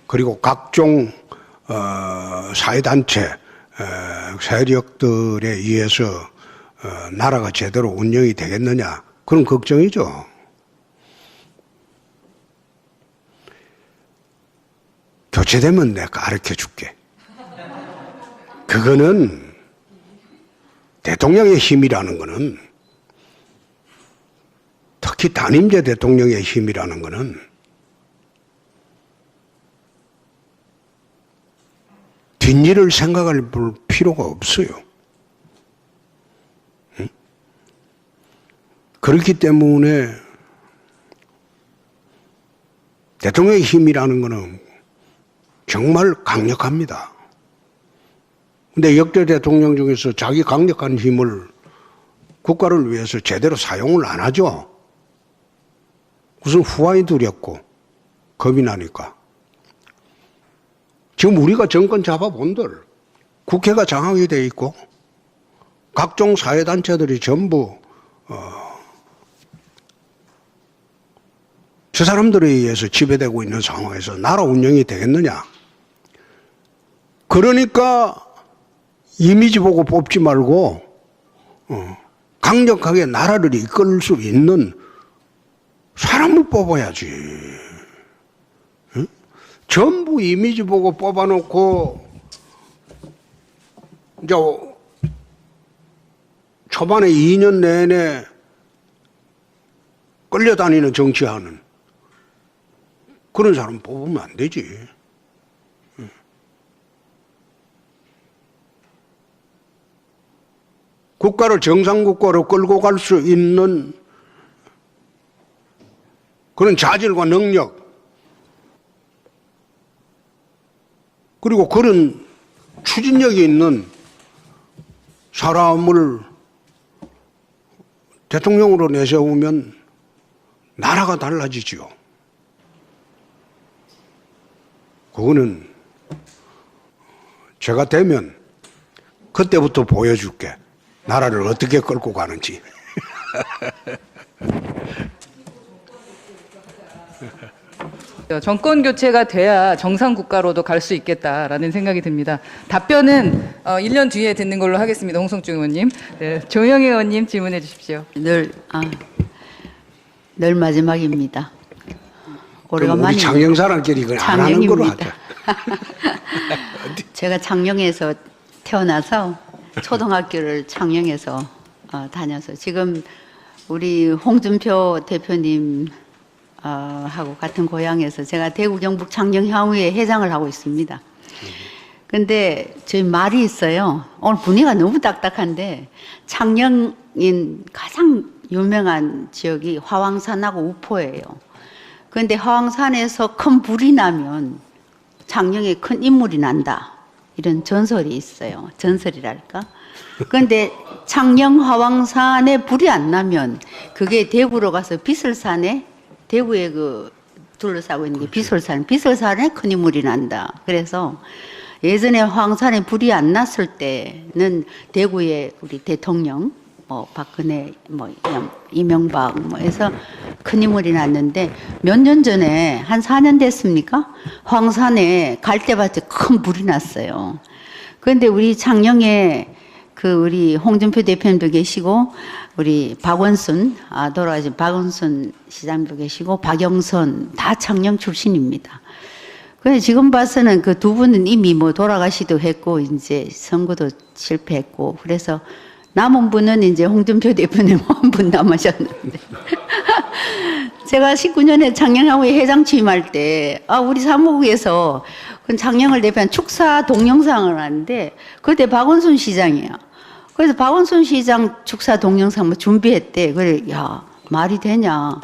그리고 각종 사회단체 세력들에 의해서 나라가 제대로 운영이 되겠느냐, 그런 걱정이죠. 교체되면 내가 가르쳐 줄게. 그거는 대통령의 힘이라는 거는, 특히 단임제 대통령의 힘이라는 거는 뒷일을 생각할 필요가 없어요. 응? 그렇기 때문에 대통령의 힘이라는 거는 정말 강력합니다. 근데 역대 대통령 중에서 자기 강력한 힘을 국가를 위해서 제대로 사용을 안 하죠. 무슨 후환이 두렵고 겁이 나니까. 지금 우리가 정권 잡아본들 국회가 장악이 돼 있고 각종 사회단체들이 전부 저 사람들에 의해서 지배되고 있는 상황에서 나라 운영이 되겠느냐. 그러니까 이미지 보고 뽑지 말고 강력하게 나라를 이끌 수 있는 사람을 뽑아야지. 응? 전부 이미지 보고 뽑아놓고 이제 초반에 2년 내내 끌려다니는 정치하는 그런 사람 뽑으면 안 되지. 국가를 정상국가로 끌고 갈 수 있는 그런 자질과 능력, 그리고 그런 추진력이 있는 사람을 대통령으로 내세우면 나라가 달라지지요. 그거는 제가 되면 그때부터 보여줄게. 나라를 어떻게 끌고 가는지. 정권 교체가 돼야 정상 국가로도 갈 수 있겠다라는 생각이 듭니다. 답변은 1년 뒤에 듣는 걸로 하겠습니다. 홍성중 의원님. 네, 조영애 의원님 질문해 주십시오. 늘 마지막입니다. 오래간만에 우리 창녕사람끼리 이걸 안 하는 거로 하자. 제가 창녕에서 태어나서 초등학교를 창녕에서 다녀서 지금 우리 홍준표 대표님 하고 같은 고향에서 제가 대구 경북 창녕향후회 회장을 하고 있습니다. 근데 저희 말이 있어요. 오늘 분위기가 너무 딱딱한데 창녕인 가장 유명한 지역이 화왕산하고 우포예요. 그런데 화왕산에서 큰 불이 나면 창녕에 큰 인물이 난다. 이런 전설이 있어요. 전설이랄까. 그런데 창녕 화왕산에 불이 안 나면 그게 대구로 가서 비설산에, 대구에 그 둘러싸고 있는 게 비설산에 큰 인물이 난다. 그래서 예전에 화왕산에 불이 안 났을 때는 대구에 우리 대통령 박근혜 이명박 해서 큰 인물이 났는데 몇 년 전에 한 4년 됐습니까? 황산에 갈대밭에 큰 불이 났어요. 그런데 우리 창녕에 그 우리 홍준표 대표님도 계시고 우리 박원순 돌아가신 박원순 시장님도 계시고 박영선 다 창녕 출신입니다. 근데 지금 봐서는 그 두 분은 이미 돌아가시도 했고 이제 선거도 실패했고 그래서 남은 분은 이제 홍준표 대표님 한 분 남으셨는데 제가 19년에 창녕하고에 회장 취임할 때, 우리 사무국에서 그 창녕을 대표한 축사 동영상을 하는데, 그때 박원순 시장이에요. 그래서 박원순 시장 축사 동영상 뭐 준비했대. 그래, 야, 말이 되냐.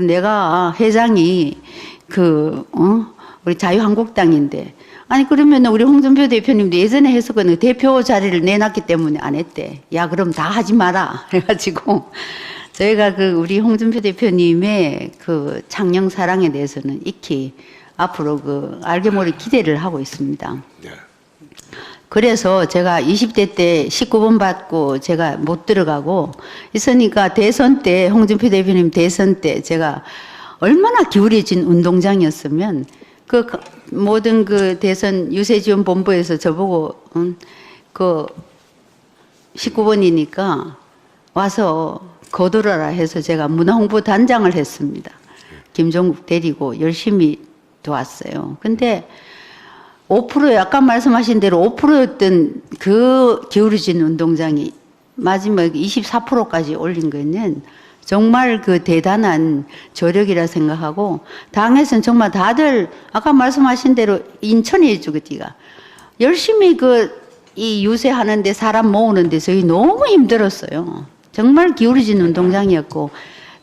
내가 회장이 우리 자유한국당인데. 아니, 그러면 우리 홍준표 대표님도 예전에 했었거든요. 대표 자리를 내놨기 때문에 안 했대. 야, 그럼 다 하지 마라. 해가지고, 저희가 우리 홍준표 대표님의 창녕 사랑에 대해서는 익히 앞으로 알게 모르게 기대를 하고 있습니다. 네. 그래서 제가 20대 때 19번 받고 제가 못 들어가고 있으니까 대선 때, 홍준표 대표님 대선 때 제가 얼마나 기울여진 운동장이었으면 모든 대선 유세지원 본부에서 저보고 19번이니까 와서 거두라라 해서 제가 문화홍보단장을 했습니다. 김종국 데리고 열심히 도왔어요. 근데 5%, 아까 말씀하신 대로 5%였던 기울어진 운동장이 마지막 24%까지 올린 거는 정말 대단한 조력이라 생각하고, 당에서는 정말 다들 아까 말씀하신 대로 인천에 주거디가 열심히 이 유세하는데 사람 모으는데 저희 너무 힘들었어요. 정말 기울어진 운동장이었고,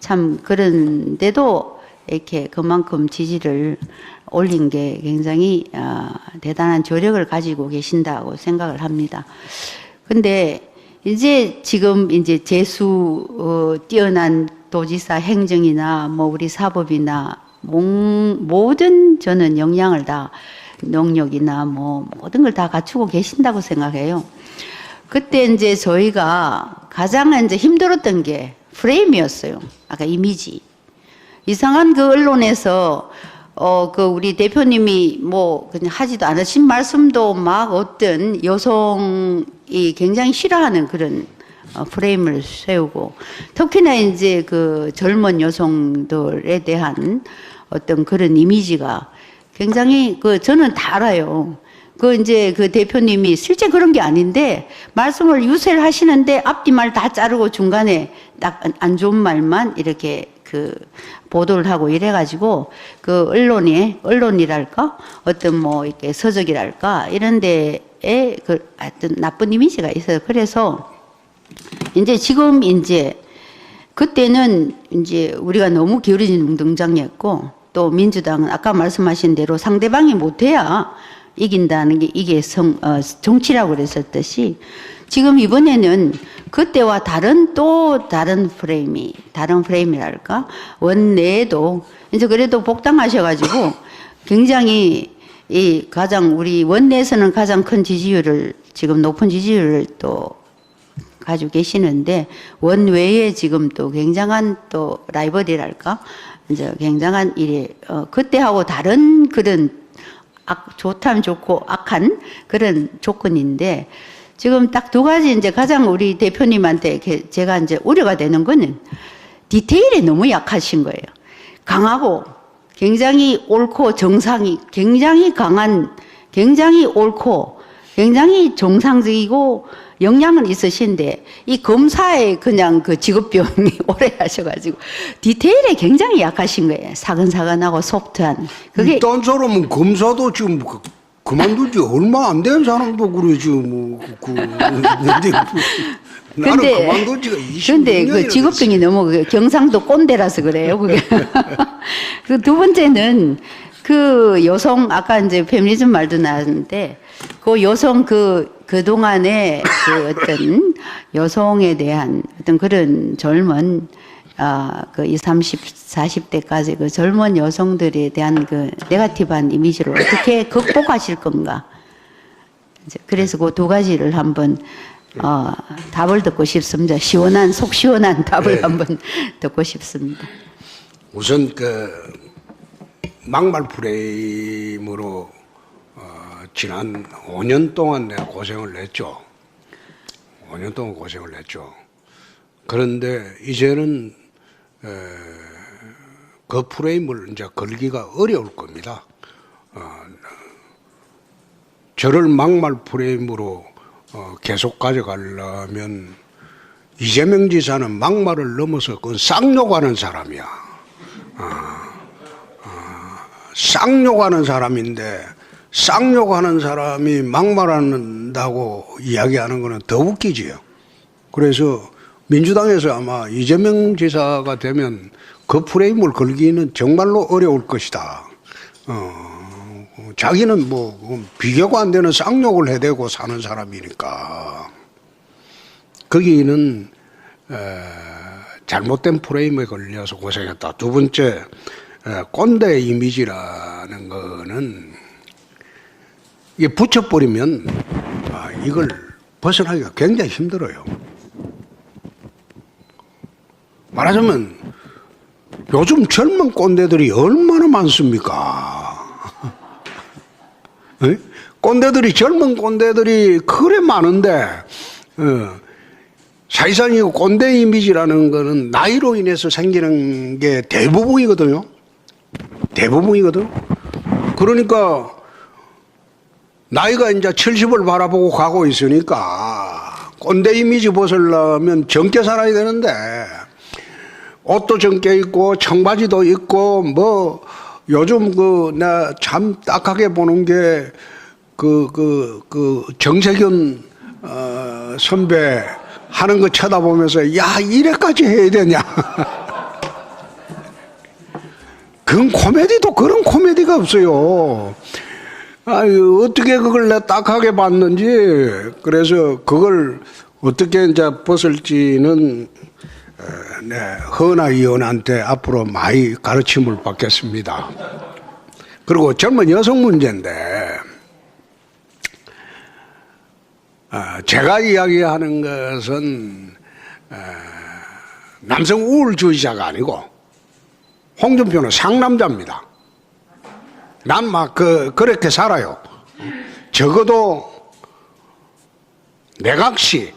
참 그런데도 이렇게 그만큼 지지를 올린 게 굉장히 대단한 조력을 가지고 계신다고 생각을 합니다. 근데 지금 재수 뛰어난 도지사 행정이나 우리 사법이나 모든 저는 역량을 다 능력이나 모든 걸 다 갖추고 계신다고 생각해요. 그때 저희가 가장 힘들었던 게 프레임이었어요. 아까 이미지. 이상한 언론에서 우리 대표님이 그냥 하지도 않으신 말씀도 막 어떤 여성이 굉장히 싫어하는 그런 프레임을 세우고, 특히나 젊은 여성들에 대한 어떤 그런 이미지가 굉장히 저는 다 알아요. 대표님이 실제 그런 게 아닌데 말씀을 유세를 하시는데 앞뒤 말 다 자르고 중간에 딱 안 좋은 말만 이렇게 보도를 하고 이래가지고 언론이랄까 어떤 이렇게 서적이랄까 이런 데에 어떤 나쁜 이미지가 있어요. 그래서 지금 그때는 우리가 너무 기울어진 운동장이었고, 또 민주당은 아까 말씀하신 대로 상대방이 못해야 이긴다는 게 이게 정치라고 그랬었듯이, 지금 이번에는 그때와 다른 프레임이랄까? 원내에도, 그래도 복당하셔가지고 굉장히 우리 원내에서는 가장 큰 지지율을, 지금 높은 지지율을 또 가지고 계시는데, 원외에 지금 또 굉장한 또 라이벌이랄까? 굉장한 그때하고 다른 그런 좋다면 좋고 악한 그런 조건인데, 지금 딱 두 가지 가장 우리 대표님한테 제가 우려가 되는 거는 디테일에 너무 약하신 거예요. 강하고 굉장히 옳고 정상이 굉장히 강한, 굉장히 옳고 굉장히 정상적이고 역량은 있으신데, 이 검사의 그냥 직업병이 오래 하셔가지고 디테일에 굉장히 약하신 거예요. 사근사근하고 소프트한. 그게 이딴 사람은 검사도 지금 그만둔 지 얼마 안 된 사람도 그러지 나는 그만둔 지가 20년이나 근데 직업병이 너무 경상도 꼰대라서 그래요. 그게. 두 번째는 여성, 아까 페미니즘 말도 나왔는데, 여성 그동안에 어떤 여성에 대한 어떤 그런 젊은, 20, 30, 40대까지 젊은 여성들에 대한 네거티브한 이미지를 어떻게 극복하실 건가. 그래서 두 가지를 한번, 답을 듣고 싶습니다. 속 시원한 답을 한번 듣고 싶습니다. 우선 막말 프레임으로 지난 5년 동안 내가 고생을 했죠. 5년 동안 고생을 했죠. 그런데 이제는 그 프레임을 걸기가 어려울 겁니다. 저를 막말 프레임으로 계속 가져가려면 이재명 지사는 막말을 넘어서 그건 쌍욕하는 사람이야. 쌍욕하는 사람인데 쌍욕하는 사람이 막말한다고 이야기하는 거는 더 웃기지요. 그래서 민주당에서 아마 이재명 지사가 되면 그 프레임을 걸기는 정말로 어려울 것이다. 자기는 뭐 비교가 안 되는 쌍욕을 해대고 사는 사람이니까 거기는 잘못된 프레임에 걸려서 고생했다. 두 번째, 꼰대 이미지라는 거는 이게 붙여버리면 이걸 벗어나기가 굉장히 힘들어요. 말하자면 요즘 젊은 꼰대들이 얼마나 많습니까? 꼰대들이, 젊은 꼰대들이 그래 많은데 사실상 이 꼰대 이미지라는 거는 나이로 인해서 생기는 게 대부분이거든요. 대부분이거든. 그러니까 나이가 이제 70을 바라보고 가고 있으니까 꼰대 이미지 벗으려면 젊게 살아야 되는데 옷도 젊게 입고 청바지도 입고 뭐 요즘 나 참 딱하게 보는 게 정세균 선배 하는 거 쳐다보면서 야 이래까지 해야 되냐. 그건 코미디도 그런 코미디가 없어요. 아유, 어떻게 그걸 내 딱하게 봤는지. 그래서 그걸 어떻게 이제 벗을지는 허나 의원한테 앞으로 많이 가르침을 받겠습니다. 그리고 젊은 여성 문제인데 제가 이야기하는 것은 남성 우월주의자가 아니고 홍준표는 상남자입니다. 난 막 그렇게 살아요. 적어도 내각시에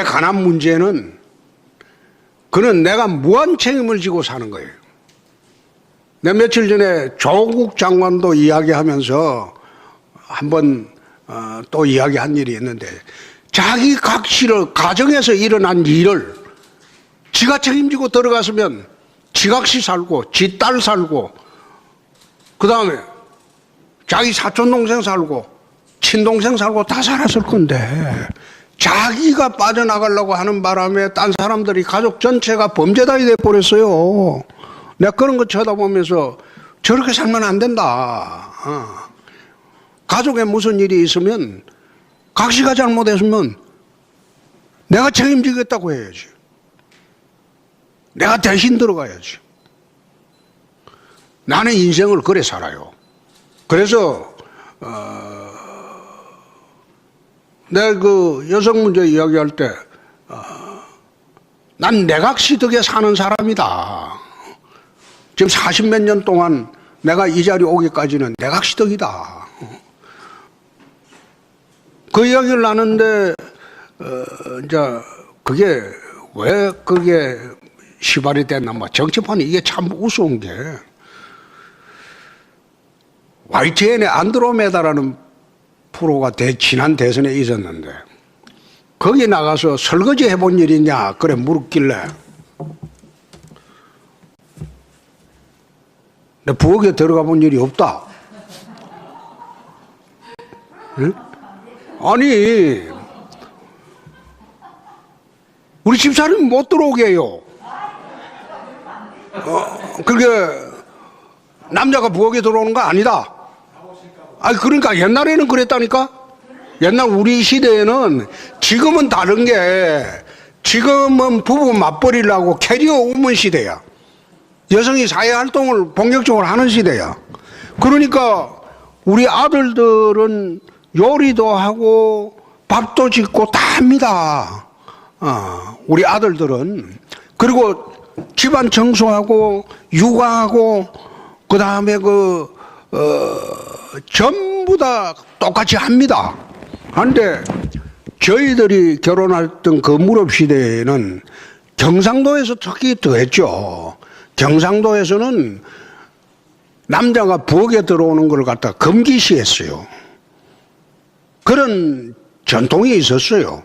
관한 문제는 그는 내가 무한 책임을 지고 사는 거예요. 내가 며칠 전에 조국 장관도 이야기하면서 한번 또 이야기한 일이 있는데 자기 각시를 가정에서 일어난 일을 지가 책임지고 들어갔으면 지각시 살고 지 딸 살고 그 다음에 자기 사촌동생 살고 친동생 살고 다 살았을 건데 자기가 빠져나가려고 하는 바람에 딴 사람들이 가족 전체가 범죄자이 돼버렸어요. 내가 그런 거 쳐다보면서 저렇게 살면 안 된다. 가족에 무슨 일이 있으면 각시가 잘못했으면 내가 책임지겠다고 해야지. 내가 대신 들어가야지. 나는 인생을 그래 살아요. 그래서 내가 그 여성 문제 이야기할 때 난 내각시덕에 사는 사람이다. 지금 40몇 년 동안 내가 이 자리에 오기까지는 내각시덕이다. 그 이야기를 하는데 이제 그게 왜 그게 시발이 됐나 뭐 정치판이 이게 참 우스운 게 YTN의 안드로메다라는 프로가 지난 대선에 있었는데 거기 나가서 설거지 해본 일 있냐 그래 물었길래 내 부엌에 들어가 본 일이 없다. 응? 아니 우리 집사람이 못 들어오게 해요. 그게 남자가 부엌에 들어오는 거 아니다. 아니 그러니까 옛날에는 그랬다니까. 옛날 우리 시대에는 지금은 다른 게 지금은 부부 맞벌이라고 캐리어 우먼 시대야. 여성이 사회활동을 본격적으로 하는 시대야. 그러니까 우리 아들들은 요리도 하고 밥도 짓고 다 합니다. 우리 아들들은. 그리고 집안 청소하고 육아하고 그 다음에 전부 다 똑같이 합니다. 그런데 저희들이 결혼했던 그 무렵 시대에는 경상도에서 특히 더했죠. 경상도에서는 남자가 부엌에 들어오는 걸 갖다 금기시했어요. 그런 전통이 있었어요.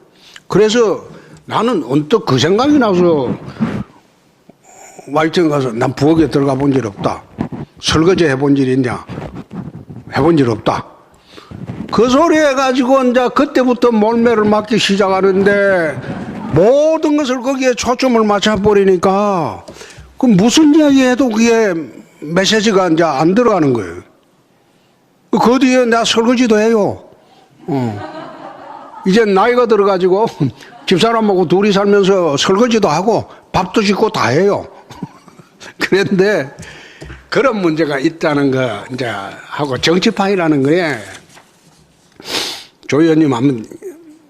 그래서 나는 언뜻 그 생각이 나서 와이팅 가서 난 부엌에 들어가 본 적 없다. 설거지 해본 일 있냐? 해본 일 없다. 그 소리 해가지고 이제 그때부터 몰매를 맞기 시작하는데 모든 것을 거기에 초점을 맞춰버리니까 그 무슨 이야기 해도 그게 메시지가 이제 안 들어가는 거예요. 그 뒤에 내가 설거지도 해요. 이제 나이가 들어가지고 집사람하고 둘이 살면서 설거지도 하고 밥도 짓고 다 해요. 그런데 그런 문제가 있다는 거 이제 하고 정치판이라는 거에 조 의원님 한번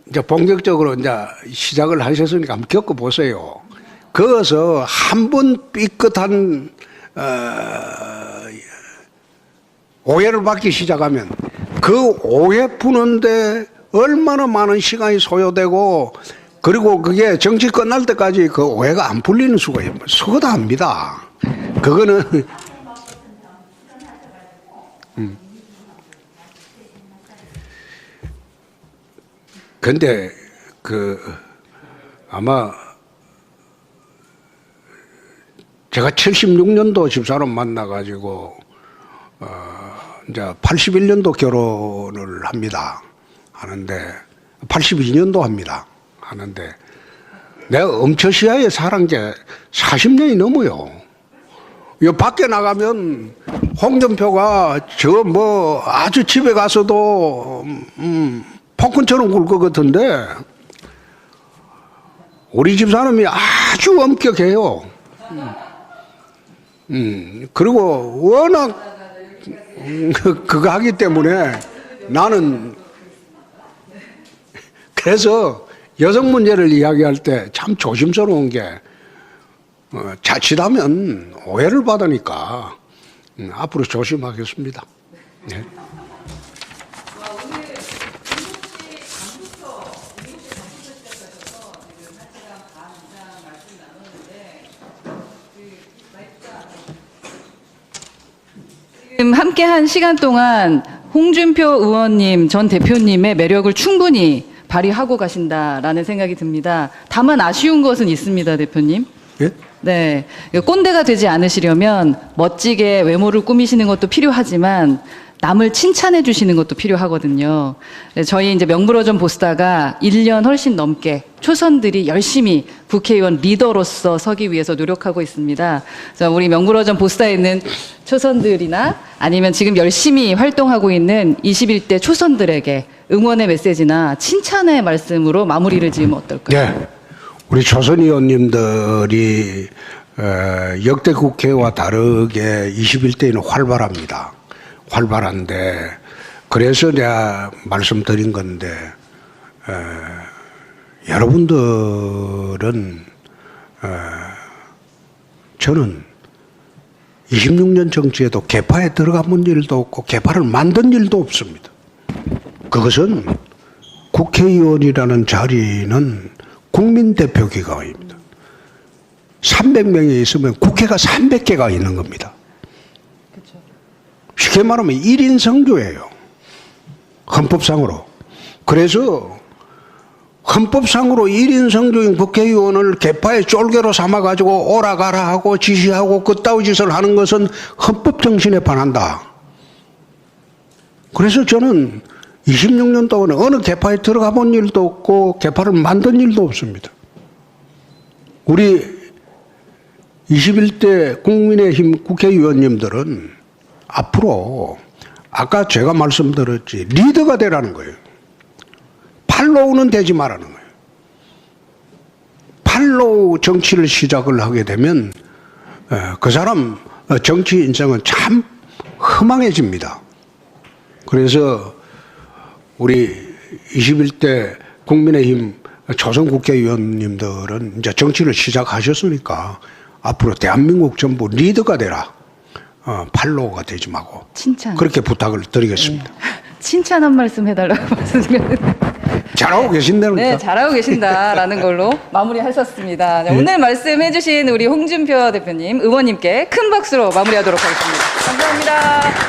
이제 본격적으로 이제 시작을 하셨으니까 한번 겪어보세요. 거기서 한 번 삐끗한 오해를 받기 시작하면 그 오해 푸는데 얼마나 많은 시간이 소요되고 그리고 그게 정치 끝날 때까지 그 오해가 안 풀리는 수가 서다합니다. 그거는 근데 아마 제가 76년도 집사람 만나가지고 이제 81년도 결혼을 합니다. 하는데 82년도 합니다. 하는데 내가 엄처시야에 살은 게 40년이 넘어요. 이 밖에 나가면 홍준표가 저 뭐 아주 집에 가서도 폭군처럼 굴 것 같은데 우리 집 사람이 아주 엄격해요. 그리고 워낙 그거 하기 때문에 나는 그래서 여성 문제를 이야기할 때 참 조심스러운 게 자칫하면 오해를 받으니까 앞으로 조심하겠습니다. 네. 지금 함께한 시간 동안 홍준표 의원님 전 대표님의 매력을 충분히 발휘하고 가신다라는 생각이 듭니다. 다만 아쉬운 것은 있습니다, 대표님. 예? 네, 꼰대가 되지 않으시려면 멋지게 외모를 꾸미시는 것도 필요하지만 남을 칭찬해 주시는 것도 필요하거든요. 저희 이제 명불허전 보스다가 1년 훨씬 넘게 초선들이 열심히 국회의원 리더로서 서기 위해서 노력하고 있습니다. 그래서 우리 명불허전 보스다에 있는 초선들이나 아니면 지금 열심히 활동하고 있는 21대 초선들에게 응원의 메시지나 칭찬의 말씀으로 마무리를 지으면 어떨까요? 네. 우리 초선 의원님들이 역대 국회와 다르게 21대에는 활발합니다. 활발한데 그래서 내가 말씀드린 건데 여러분들은 저는 26년 정치에도 개파에 들어가 본 일도 없고 개파를 만든 일도 없습니다. 그것은 국회의원이라는 자리는 국민대표 기관입니다. 300명이 있으면 국회가 300개가 있는 겁니다. 쉽게 말하면 1인 성조예요. 헌법상으로. 그래서 헌법상으로 1인 성조인 국회의원을 개파의 쫄개로 삼아가지고 오라가라 하고 지시하고 그따위 짓을 하는 것은 헌법 정신에 반한다. 그래서 저는 26년 동안 어느 개파에 들어가 본 일도 없고 개파를 만든 일도 없습니다. 우리 21대 국민의힘 국회의원님들은 앞으로 아까 제가 말씀드렸지 리더가 되라는 거예요. 팔로우는 되지 말라는 거예요. 팔로우 정치를 시작을 하게 되면 그 사람 정치 인생은 참 허망해집니다. 그래서 우리 21대 국민의힘 초선 국회의원님들은 이제 정치를 시작하셨으니까 앞으로 대한민국 전부 리더가 되라. 팔로우가 되지 말고 칭찬. 그렇게 부탁을 드리겠습니다. 칭찬 한 말씀 해달라고 말씀드렸는데. 잘하고 계신다니까. 네, 잘하고 계신다라는 걸로 마무리하셨습니다. 네, 오늘 말씀해주신 우리 홍준표 대표님, 의원님께 큰 박수로 마무리하도록 하겠습니다. 감사합니다.